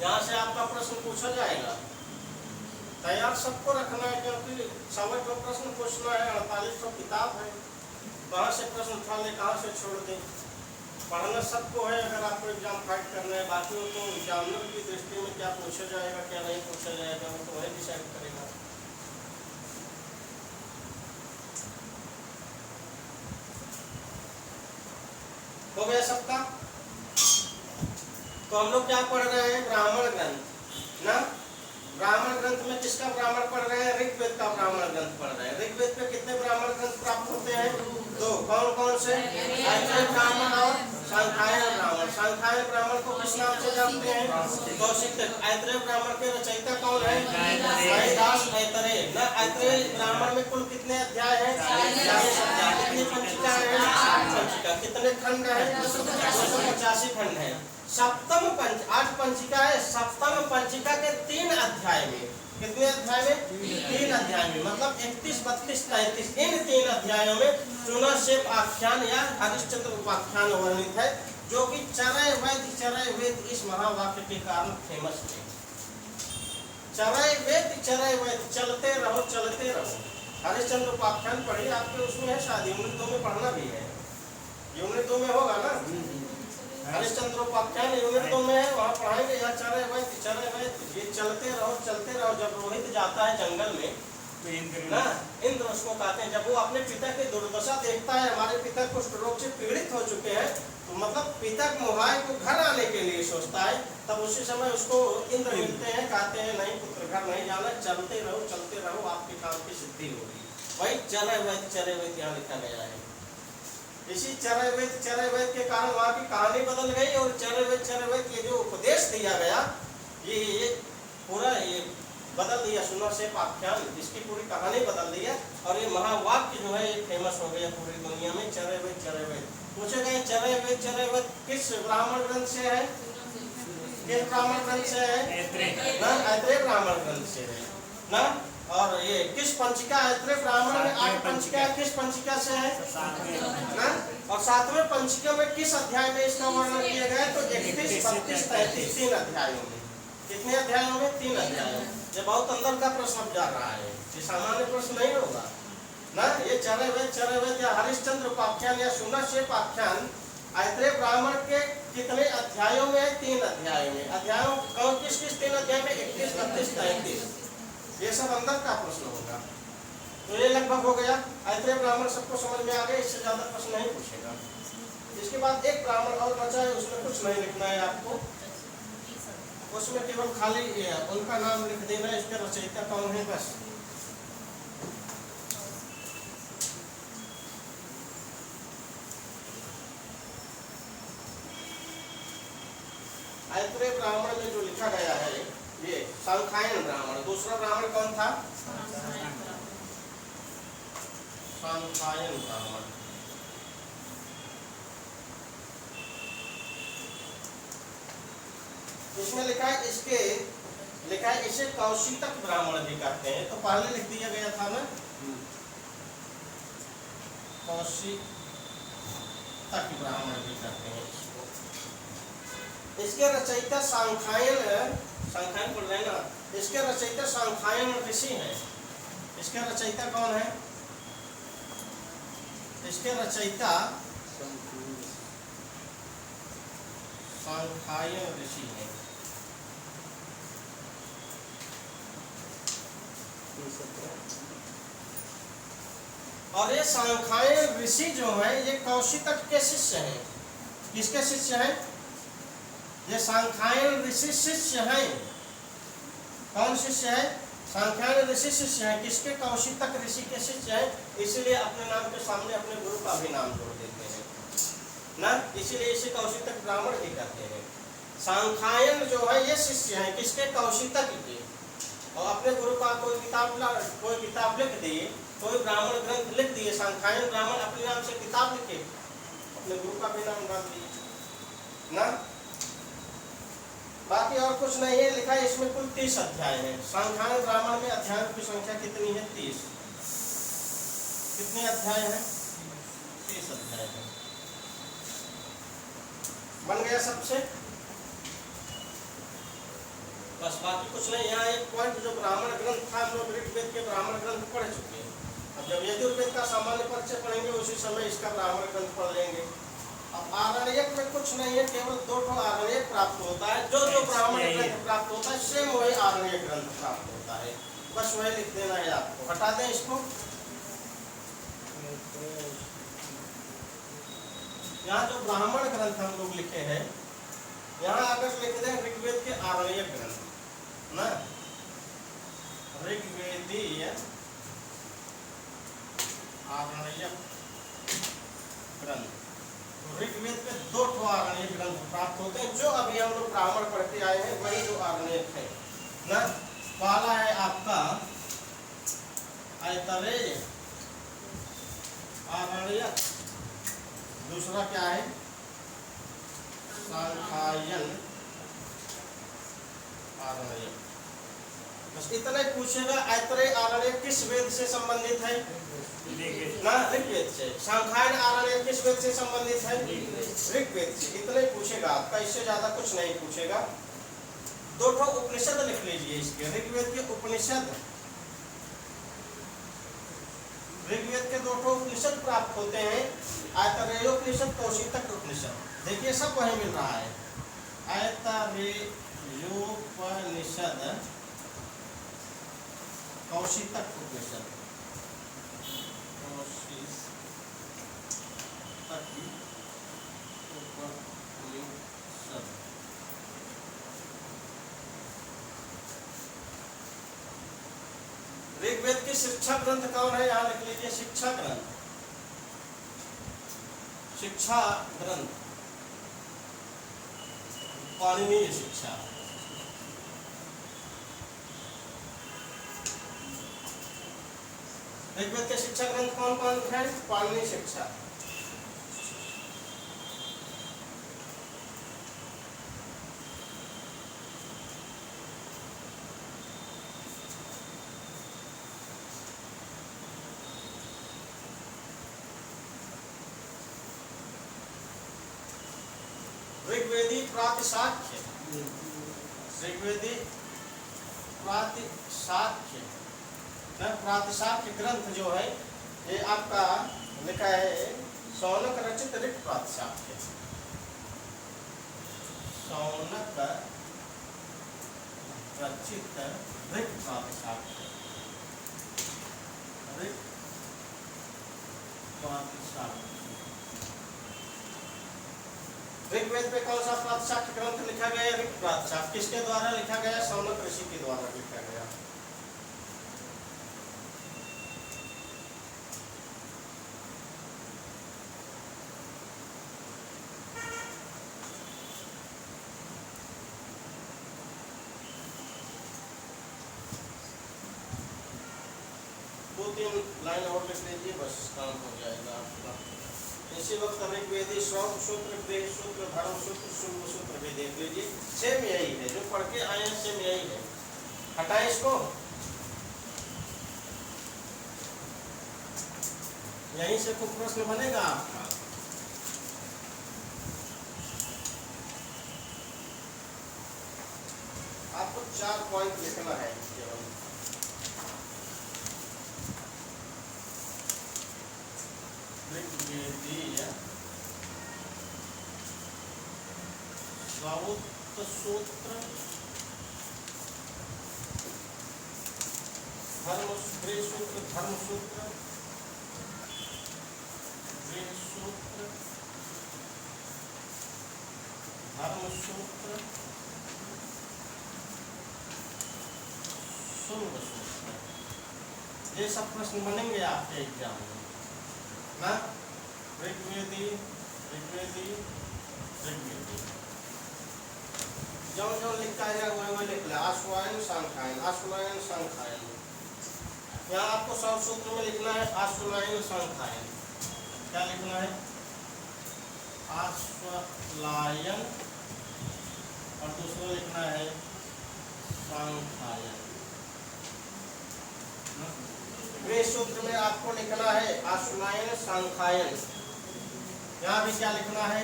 A: यहाँ से आपका प्रश्न पूछा जाएगा, तैयार सबको रखना है, क्योंकि 100 प्रश्न पूछना है, 48 किताब है, कहाँ से प्रश्न उठा ले, कहाँ से छोड़ दे। पढ़ना सबको है अगर आपको एग्जाम फाइट करना है। बाकी तो एग्जामिनर की दृष्टि में क्या पूछा जाएगा क्या नहीं पूछा जाएगा वो तो वही डिसाइड करेगा। हो गया सबका? तो हम लोग क्या पढ़ रहे हैं? ब्राह्मण ग्रंथ ना। ब्राह्मण ग्रंथ में किसका ब्राह्मण पढ़ रहे हैं? ऋग्वेद का ब्राह्मण ग्रंथ पढ़ रहे हैं। ऋग्वेद पे कितने ब्राह्मण ग्रंथ प्राप्त होते हैं? 2। कौन कौन से? ऐत्रेय ब्राह्मण और सांख्यायन ब्राह्मण। सांख्यायन ब्राह्मण को किस नाम से जानते हैं? कौशिक। ऐत्रेय ब्राह्मण के रचयिता कौन है? कालिदास ऐतरेय ना। ऐत्रेय ब्राह्मण में कुल कितने अध्याय हैं? 40 अध्याय। कितनी पंचिका है? 8 पंचिका। कितने खंड है? 285 खंड है। सप्तम पंच 8 पंचिका है। सप्तम पंचिका के 3 अध्याय में, कितने अध्याय में? 3 अध्याय में, मतलब 31, 32, 33 इन 3 अध्यायों में सुना शेप आख्यान या हरिश्चंद्र उपाख्यान वर्णित है, जो कि चरैवैत इस महावाक्य के कारण फेमस है। चरैवैत चलते रहो चलते रहो। हरिश्चंद्र उपाख्यान पढ़िए, आपके उसमें है शायद यूनिट 2 में पढ़ना भी है। यूनिट 2 में होगा ना हरिश्चंद्र उपाख्यान, यूनिट 2 में है, वहाँ पढ़ाएंगे। या चरैवैत ये चलते रहो। जब रोहित जाता है जंगल में ना, इंद्र उसको कहते हैं, जब वो अपने पिता की दुर्दशा देखता है, हमारे पिता कुष्ठ रोग से पीड़ित हो चुके हैं, तो मतलब पिता मुहाय को घर आने के लिए सोचता है, तब उसी समय उसको इंद्र मिलते हैं, कहते हैं नहीं पुत्र घर नहीं जाना, चलते रहो आपके काम की सिद्धि होगी। वही चरैवैत यहाँ लिखा गया है। इसी चरैवैत के कारण वहाँ की कहानी बदल गई, और चरैवैत ये जो उपदेश दिया गया ये पूरा ये बदल दिया। सुना शेप आख्यान इसकी पूरी कहानी बदल दी है, और ये महावाक्य जो है ये फेमस हो गया पूरी दुनिया में। चरैवैत पूछे गए चरैवैत किस ब्राह्मण ग्रंथ से है? किस ब्राह्मण ग्रंथ से है? ऐत्रेय ब्राह्मण ग्रंथ से है ना। और ये किस पंचिका? ऐत्रेय ब्राह्मण में 8 पंचिका, किस पंचिका से है ना। और 7वें पंचिका में किस अध्याय में इसका वर्णन किया गया? तो 31, 32, 33 3 अध्यायों में। कितने अध्यायों में? 3 अध्यायों। ये बहुत अंदर का प्रश्न अब जा रहा है, ये सामान्य प्रश्न नहीं होगा ना। ये चरैवैत या हरिश्चंद्र उपाख्यान या सुना शेप आख्यान ऐत्रेय ब्राह्मण के कितने अध्यायों में है? 3 अध्यायों में। अध्यायों कौन किस 3 अध्याय में? 31, 32, 33 ये सब अंदर का प्रश्न होगा। तो ये लगभग हो गया। ऐत्रेय ब्राह्मण सबको समझ में आ गया, इससे ज्यादा प्रश्न नहीं पूछेगा। इसके बाद एक ब्राह्मण और बचा है, उसमें कुछ नहीं लिखना है आपको, उसमें केवल खाली उनका नाम लिख देना है, इसके रचयिता कौन है बस। ऐत्रेय ब्राह्मण में जो लिखा गया है ये सांख्यायन ब्राह्मण। दूसरा ब्राह्मण कौन था? सांख्यायन ब्राह्मण। इसमें लिखा है इसे कौशितक ब्राह्मण भी कहते हैं। तो पहले लिख दिया गया था ना कौशितक ब्राह्मण भी कहते हैं इसको। इसके रचयिता सांख्यायन पढ़ रहे हैं ना। इसके रचयिता सांख्यायन ऋषि हैं। इसके रचयिता कौन है? इसके रचयिता सांख्यायन ऋषि हैं। और ये सांख्यायन ऋषि जो है ये कौशितक के शिष्य हैं। किसके शिष्य हैं? ये सांख्यायन ऋषि शिष्य हैं। कौन शिष्य है? सांख्यायन ऋषि शिष्य हैं। किसके? कौशितक ऋषि के शिष्य हैं। इसीलिए अपने नाम के सामने अपने गुरु का भी नाम जोड़ देते हैं ना, इसीलिए इसे कौशितक ब्राह्मण भी कहते हैं। सांख्यायन जो है ये शिष्य हैं किसके? कौशितक के। और अपने गुरु का कोई किताब लिख दिए, कोई ब्राह्मण ग्रंथ लिख दिए, सांख्यायन ब्राह्मण अपने नाम से किताब लिखे, अपने गुरु का भी नाम डाल दिए ना। बाकी और कुछ नहीं है लिखा है। इसमें कुल 30 अध्याय हैं। सांख्यायन ब्राह्मण में अध्यायों की संख्या कितनी है? 30। कितने अध्याय हैं? 30 अध्याय हैं। बन गया सबसे? बस बाकी कुछ नहीं। यहाँ एक पॉइंट, जो ब्राह्मण ग्रंथ था, हम लोग ऋग्वेद के ब्राह्मण ग्रंथ पढ़ चुके हैं। अब जब यजुर्वेद का सामान्य परिचय पढ़ेंगे उसी समय इसका ब्राह्मण ग्रंथ पढ़ लेंगे। अब आरण्यक में कुछ नहीं है, केवल 2 ठो आरण्यक प्राप्त होता है। जो ब्राह्मण ग्रंथ प्राप्त होता है सेम वही आरण्यक ग्रंथ प्राप्त होता है। बस वही लिख देना है आपको। हटा दें इसको। यहाँ जो ब्राह्मण ग्रंथ हम लोग लिखे हैं, यहाँ अगर लिख दें ऋग्वेद के आरण्यक ग्रंथ ना, ऋग्वेदीय आरण्यक ग्रंथ, ऋग्वेद के 2 ठो आरण्यक ग्रंथ प्राप्त होते हैं। जो अभी हम लोग ब्राह्मण पढ़ते आए हैं वही जो आरण्यक है ना। पहला है आपका ऐतरेय आरण्यक, दूसरा क्या है? सांख्यायन आरण्यक। बस इतना ही पूछेगा। ऐतरेय आरण्यक किस वेद से संबंधित है? ना, ऋग्वेद से। सांख्यायन आरण्यक किस वेद से संबंधित है? ऋग्वेद से। इतना ही पूछेगा आपका, इससे ज्यादा कुछ नहीं पूछेगा। 2 ठो उपनिषद लिख लीजिए इसके। ऋग्वेद के उपनिषद, ऋग्वेद के 2 ठो उपनिषद प्राप्त होते हैं। ऐतरेयोपनिषद, कौशितक उपनिषद। देखिए सब वही मिल रहा है। ऐतरेयोपनिषद, कौशितक उपनिषद, ऋग्वेद की शिक्षा ग्रंथ कौन है? यहाँ लिख लीजिए शिक्षा ग्रंथ। शिक्षा ग्रंथ पाणिनीय शिक्षा। ऋग्वेद के शिक्षा ग्रंथ कौन कौन है? पाणिनीय शिक्षा। ऋग्वेदी प्रातिशाख्य, ऋग्वेदी प्रातिशाख्य, प्रातिशाख्य ग्रंथ जो है ये आपका लिखा है शौनक रचित ऋग प्रातिशाख्य। शौनक रचित ऋग प्रातिशाख्य, ऋग प्रातिशाख्य। ऋग्वेद पे कौन सा प्रातिशाख्य ग्रंथ लिखा गया? ऋग प्रातिशाख्य। किसके द्वारा लिखा गया? शौनक ऋषि के द्वारा लिखा गया। दो तीन लाइन और लिख लीजिए, बस काम हो जाएगा आपका। इसी वक्त ऋग्वेदी श्रौत सूत्र, वेद सूत्र, धर्म सूत्र, शुल्ब सूत्र भी देख लीजिए। सेम यही है जो पढ़ के आए हैं, सेम यही है। हटाएं इसको। यहीं से कुछ प्रश्न बनेगा आपका। आपको 4 पॉइंट लिखना है केवल। ऋग्वेदीय श्रावोक्त सूत्र धर्म सूत्र धर्म सूत्र सूत्र धर्म सूत्र शुल्क सूत्र, ये सब प्रश्न बनेंगे आपके एग्जाम में ना। ऋग्वेदी ऋग्वेदी ऋग्वेदी जो जो लिखा है वही लिख ले। आश्वायन संख्यायन आश्वायन संख्यायन, यहाँ आपको सब सूत्र में लिखना है आश्वायन संख्यायन। क्या लिखना है? आश्वलायन और दूसरा लिखना है संख्यायन। वे सूत्र में आपको लिखना है आश्वलायन संख्यायन। यहाँ भी क्या लिखना है?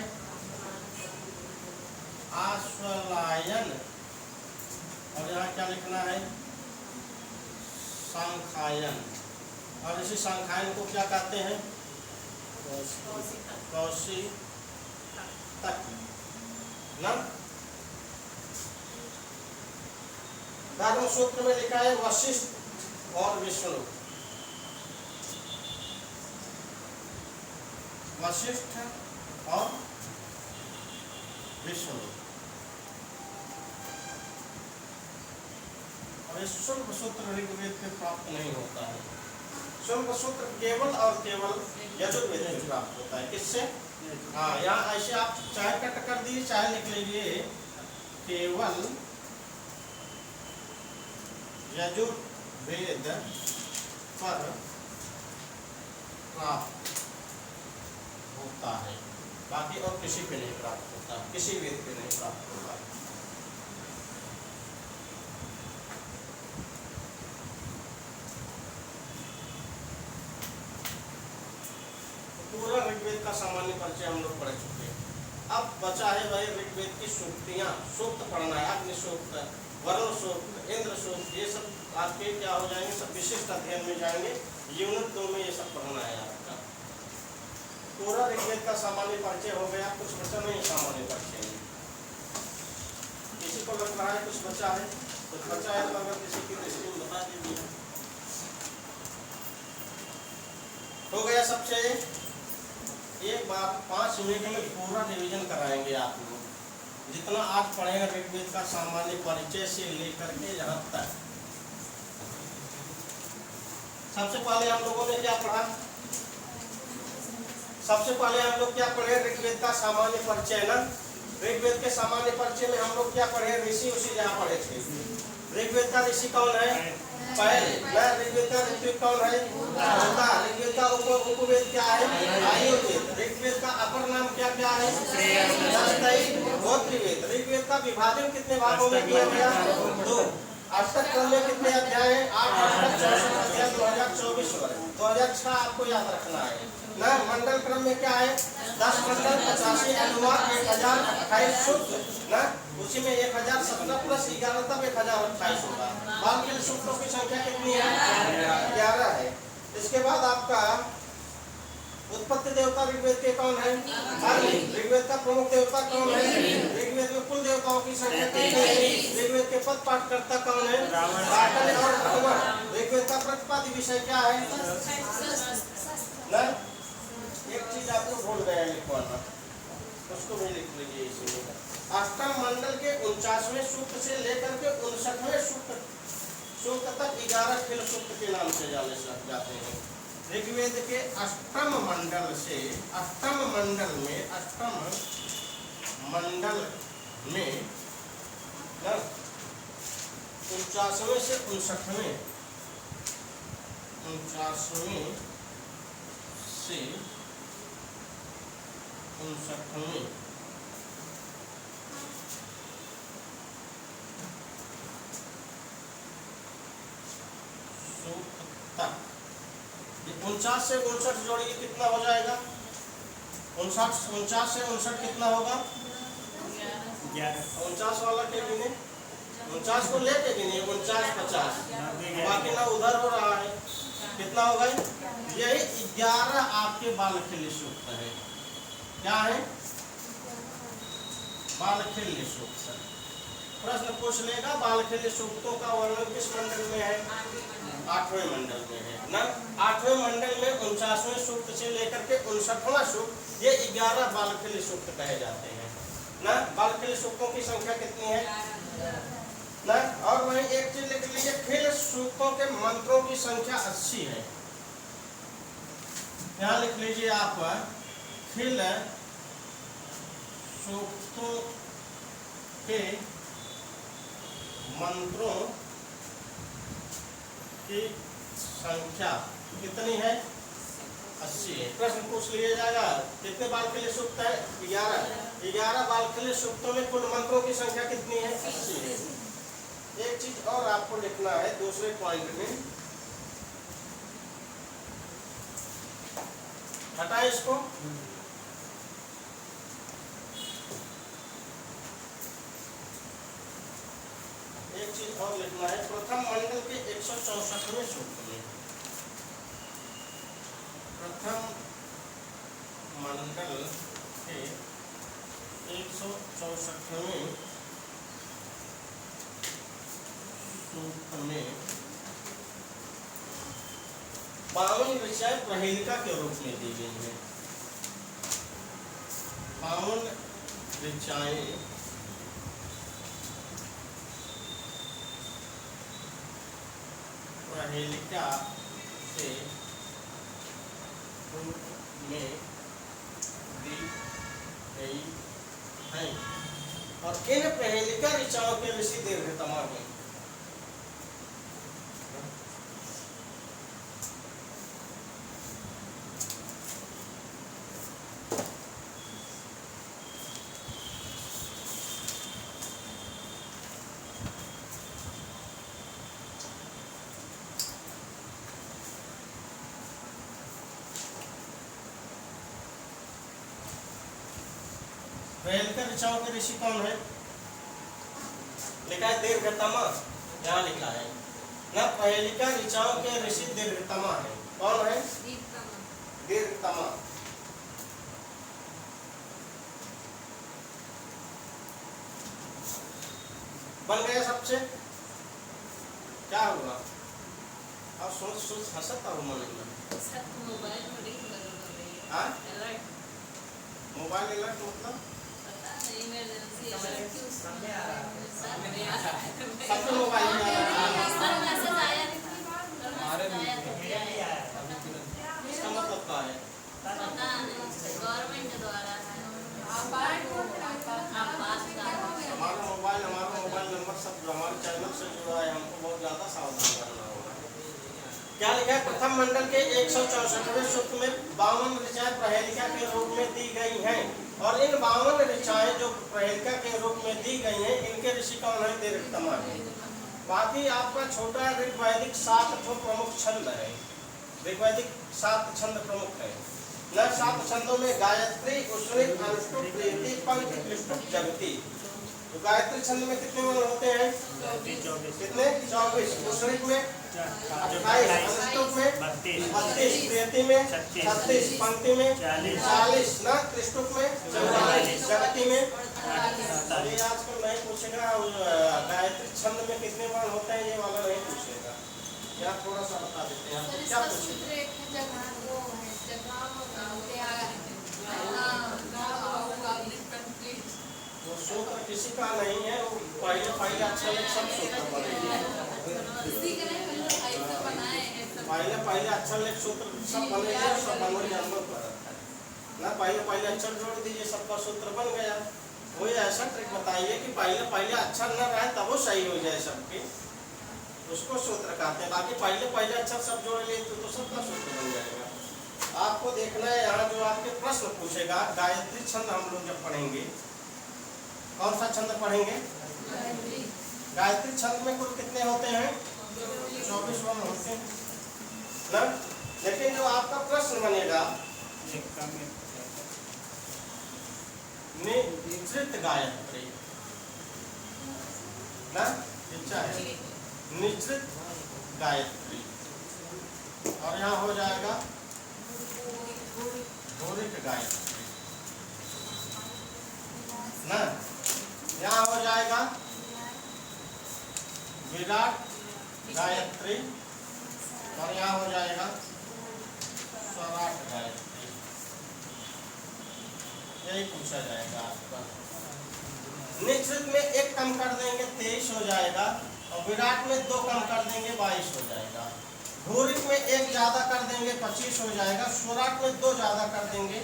A: आश्वलायन और यहाँ क्या लिखना है? संख्यायन। और इसी संख्यायन को क्या कहते हैं? कौशिक तक ना। धर्म सूत्र में लिखा है वशिष्ठ और विष्णु। वशिष्ठ और विष्णु। और इस शुल्क सूत्र ऋग्वेद में प्राप्त नहीं होता है। शुल्क सूत्र केवल और केवल यजुर्वेद में प्राप्त होता है। किससे? हाँ, यहाँ ऐसे आप चाहे कट कर दीजिए चाहे लिख लीजिए केवल यजुर्वेद पर प्राप्त होता है, बाकी और किसी पे नहीं प्राप्त होता, किसी वेद पे नहीं प्राप्त होता। पूरा ऋग्वेद का सामान्य परिचय हम लोग पढ़ चुके हैं। अब बचा है वही ऋग्वेद की सूक्तियां, सूक्त पढ़ना है। अग्नि सूक्त, वरुण सूक्त, इंद्र सूक्त, ये सब आपके क्या हो जाएंगे? सब विशिष्ट अध्ययन में जाएंगे। यूनिट 2 में ये सब पढ़ना है आपका। पूरा ऋग्वेद का सामान्य परिचय हो गया। कुछ बचा नहीं सामान्य परिचय में? किसी को लग रहा है कुछ बचा है? कुछ बचा है तो अगर किसी की दृष्टि में बता दीजिए। हो गया सबसे एक बार 5 मिनट में पूरा रिवीजन कराएंगे आप लोग। जितना आज पढ़ेगा ऋग्वेद का सामान्य परिचय से लेकर के यहाँ तक। सबसे पहले हम लोगों ने क्या पढ़ा? सबसे पहले हम लोग क्या पढ़े? ऋग्वेद का सामान्य परिचय ना। ऋग्वेद के सामान्य परिचय में हम लोग क्या पढ़े? ऋषि उसी जहाँ पढ़े थे। ऋग्वेद का ऋषि कौन है? पहले। ऋग्वेद का ऋत्विक कौन है? ऋग्वेद का उपवेद क्या है? आयुर्वेद। ऋग्वेद का अपर नाम क्या क्या है? गोत्रिवेद। ऋग्वेद का विभाजन कितने भागों में किया गया? 2। अष्टक क्रम में कितने अध्याय हैं? 8 अष्टक 64 अध्याय 2024 वर्ष 2006 आपको याद रखना है ना। मंडल क्रम में क्या है? 10 मंडल 85 अनुवाद 1028 सूत्र ना। उसी में 1017 प्लस 11 तब 1028 होगा। बाकी सूत्रों की संख्या कितनी है? 11 है। इसके बाद आपका उत्पत्ति देवता ऋग्वेद के कौन है? ऋग्वेद का प्रमुख देवता कौन है? ऋग्वेद में कुल देवताओं की संख्या कितनी है? ऋग्वेद के पद पाठकर्ता कौन है? रावण और भगवान। ऋग्वेद का प्रतिपाद्य विषय क्या है? ना एक चीज आपको भूल गया लिखवाना, उसको भी लिख लीजिए इसमें। अष्टम मंडल के 49वें सूक्त से लेकर के 59वें सूक्त तक 11 खिल सूक्त के नाम से जाते हैं। ऋग्वेद के अष्टम मंडल से अष्टम मंडल में 49वें से 59वें 59वें से 59वें सूक्त तक 49 से 59 जोड़िए कितना हो जाएगा? 49 से 59 कितना होगा? 49 वाला के गिने, 49 को लेके गिने 49 50, बाकी ना उधर हो रहा है। कितना होगा? यही 11 आपके बालखिल्य सूक्त है। क्या है? बालखिल्य सूक्त। प्रश्न पूछ लेगा बालखिल्य सूक्तों का वर्णन किस मंडल में है? 8वें मंडल में है ना। 8वें मंडल में 49वें सूक्त से लेकर के 59वां सूक्त, ये 11 बालखिल्य सूक्त कहे जाते हैं ना। बालखिल्य सूक्तों की संख्या कितनी है ना। और वहीं एक चीज लिख लीजिए, खिल सूक्तों के मंत्रों की संख्या 80 है। यहाँ लिख लीजिए आप, खिल सूक्तों के मंत्रों की संख्या कितनी है? 80 है। प्रश्न पूछ लिया जाएगा कितने बालखिल्य सूक्त है? 11 बालखिल्य सूक्तों में कुल मंत्रों की संख्या कितनी है? 80 है। एक चीज और आपको लिखना है दूसरे पॉइंट में, हटाए इसको। एक चीज और लिखना है, प्रथम मंडल के 164वें सूक्त में, प्रथम मंडल के 164वें सूक्त में 52 ऋचाएं प्रहेलिका के रूप में दी गई हैं। 52 ऋचाएं प्रहेलिका के रूप में दी गई हैं और इन प्रहेलिका ऋचाओं के ऋषि दीर्घतमा हैं। प्रहेलिका ऋचाओं के ऋषि कौन है? लिखा है दीर्घतमा, यहाँ लिखा है ना। प्रहेलिका ऋचाओं के ऋषि दीर्घतमा है। कौन है? दीर्घतमा। बन गया सबसे? क्या हुआ? अब सोच सोच हंसत और मन
B: मोबाइल में रिंग लगा रही है।
A: हाँ?
B: अलर्ट।
A: मोबाइल अलर्ट मतलब
B: इमरजेंसी अलर्ट क्यों
C: सामने आ रहा है।
B: सामने आ रहा है।
A: सबके मोबाइल में आ रहा है।
B: मैसेज आया
C: हमारे मेरे भी आया है।
A: इसका मतलब क्या है?
B: पता नहीं, गवर्नमेंट द्वारा है। आप बात
A: हमारा मोबाइल नंबर सब जो हमारे चैनल से जुड़ा है, हमको बहुत ज्यादा सावधान रहना होगा। क्या लिखा है? प्रथम मंडल के 164वें सूक्त में 52 ऋचाएं प्रहेलिका के रूप में दी गई हैं और इन 52 ऋचाएं जो प्रहेलिका के रूप में दी गई हैं, इनके ऋषि कौन है? दीर्घतमा है। बाकी आपका छोटा ऋग्वैदिक 7 प्रमुख छंद है। ऋग्वैदिक 7 छंद प्रमुख है न। 7 छंदों में गायत्री, उष्णिक, अनुष्टुप, प्रीति, पंक्ति, क्लिष्टुप, जगति। तो गायत्री छंद में कितने वर्ण होते हैं?
C: 24।
A: कितने? 24। उष्णिक में 28, अनुष्टुप में 32, प्रीति में 36, पंक्ति में 40 न, क्लिष्टुप में 44, जगति में। ये आजकल नहीं पूछेगा गायत्री छंद में कितने वर्ण होते हैं, ये वाला नहीं पूछेगा। यहाँ थोड़ा सा बता देते हैं आपको। क्या पूछेगा? वो सूत्र किसी का नहीं है, वो पहले अच्छा सब सूत्र बनेंगे। पहले अच्छा सूत्र सब बनेगा, सब बनने नंबर पर ना। पहले अक्षर जोड़ दीजिए, सबका सूत्र बन गया। कोई ऐसा ट्रिक बताइए कि पहले अक्षर न रहे तब वो सही हो जाए सबके, उसको सूत्र कहते हैं। बाकी पहले अक्षर सब जोड़ लिए तो सबका सूत्र बन जाएगा। आपको देखना है यहाँ जो आपके प्रश्न पूछेगा, गायत्री छंद हम लोग जब पढ़ेंगे, कौन सा छंद पढ़ेंगे? गायत्री छंद में कुल कितने होते हैं? 24 वर्ण होते हैं ना। लेकिन जो आपका प्रश्न बनेगा निश्चित गायत्री ना, इच्छा है निश्चित गायत्री, और यहाँ हो जाएगा गायत्री ना, यहाँ हो जाएगा विराट गायत्री और यहाँ हो जाएगा स्वराट गायत्री। यही पूछा जाएगा आपका। निश्चित में एक कम कर देंगे 23 हो जाएगा और विराट में 2 कम कर देंगे 22 हो जाएगा। घोरिक में 1 ज्यादा कर देंगे 25 हो जाएगा। स्वराट में 2 ज्यादा कर देंगे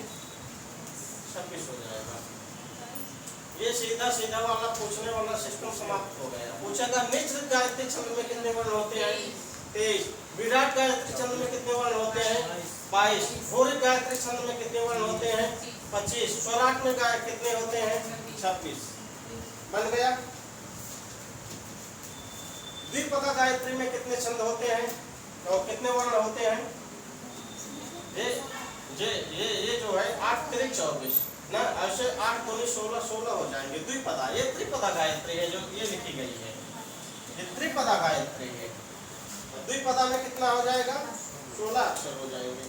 A: 26 हो जाएगा। ये सीधा सीधा वाला पूछने वाला सिस्टम समाप्त हो गया। पूछेगा निश्चित गायत्री छंद में कितने वर्ण होते हैं? 23। विराट गायत्री छंद में कितने वर्ण होते हैं? 22। घोरिक गायत्री छंद में कितने वर्ण होते हैं? 25। स्वराट में कितने होते हैं? 26। बन गया। द्विपदा गायत्री में कितने छंद होते हैं और कितने वर्ण होते हैं? ये जो है 8 3 24 ना, ऐसे 8 2 16 16 हो जाएंगे। द्विपदा, ये त्रिपदा गायत्री है जो ये लिखी गई है, ये त्रिपदा गायत्री है। द्विपदा में कितना हो जाएगा? 16 अक्षर हो जाएंगे।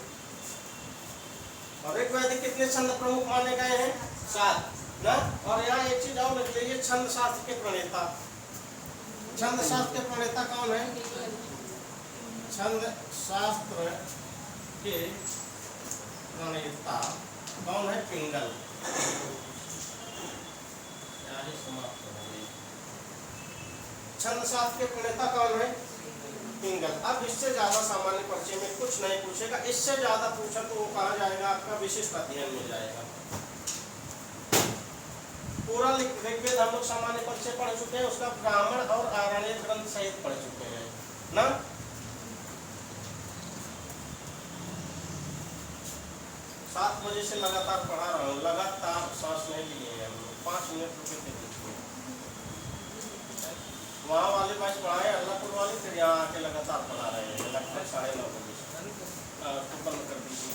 A: और एक वैदिक कितने छंद प्रमुख माने गए हैं? 7 ना। और यहाँ एक चीज और लिख लीजिए, छंद शास्त्र के प्रणेता। छंद शास्त्र के प्रणेता कौन है? छंद शास्त्र के प्रणेता कौन है? पिंगल। समाप्त हो गई। छंद शास्त्र के प्रणेता कौन है? पिंगल। अब इससे ज्यादा सामान्य परिचय में कुछ नहीं पूछेगा। इससे ज्यादा पूछा तो वो कहा जाएगा आपका विशिष्ट अध्ययन में जाएगा। पूरा ऋग्वेद हम लोग सामान्य परिचय पढ़ चुके हैं, उसका ब्राह्मण और आरण्यक ग्रंथ सहित पढ़ चुके हैं ना। 7 बजे से लगातार पढ़ा रहा हूँ, लगातार सांस नहीं लिए हैं हम लोग। 5 मिनट रुके थे वहाँ वाले पास पढ़ाए, अल्लाहपुर वाले, फिर यहाँ आके लगातार पढ़ा रहे हैं लगभग 9:30 बजे से। बंद कर दीजिए।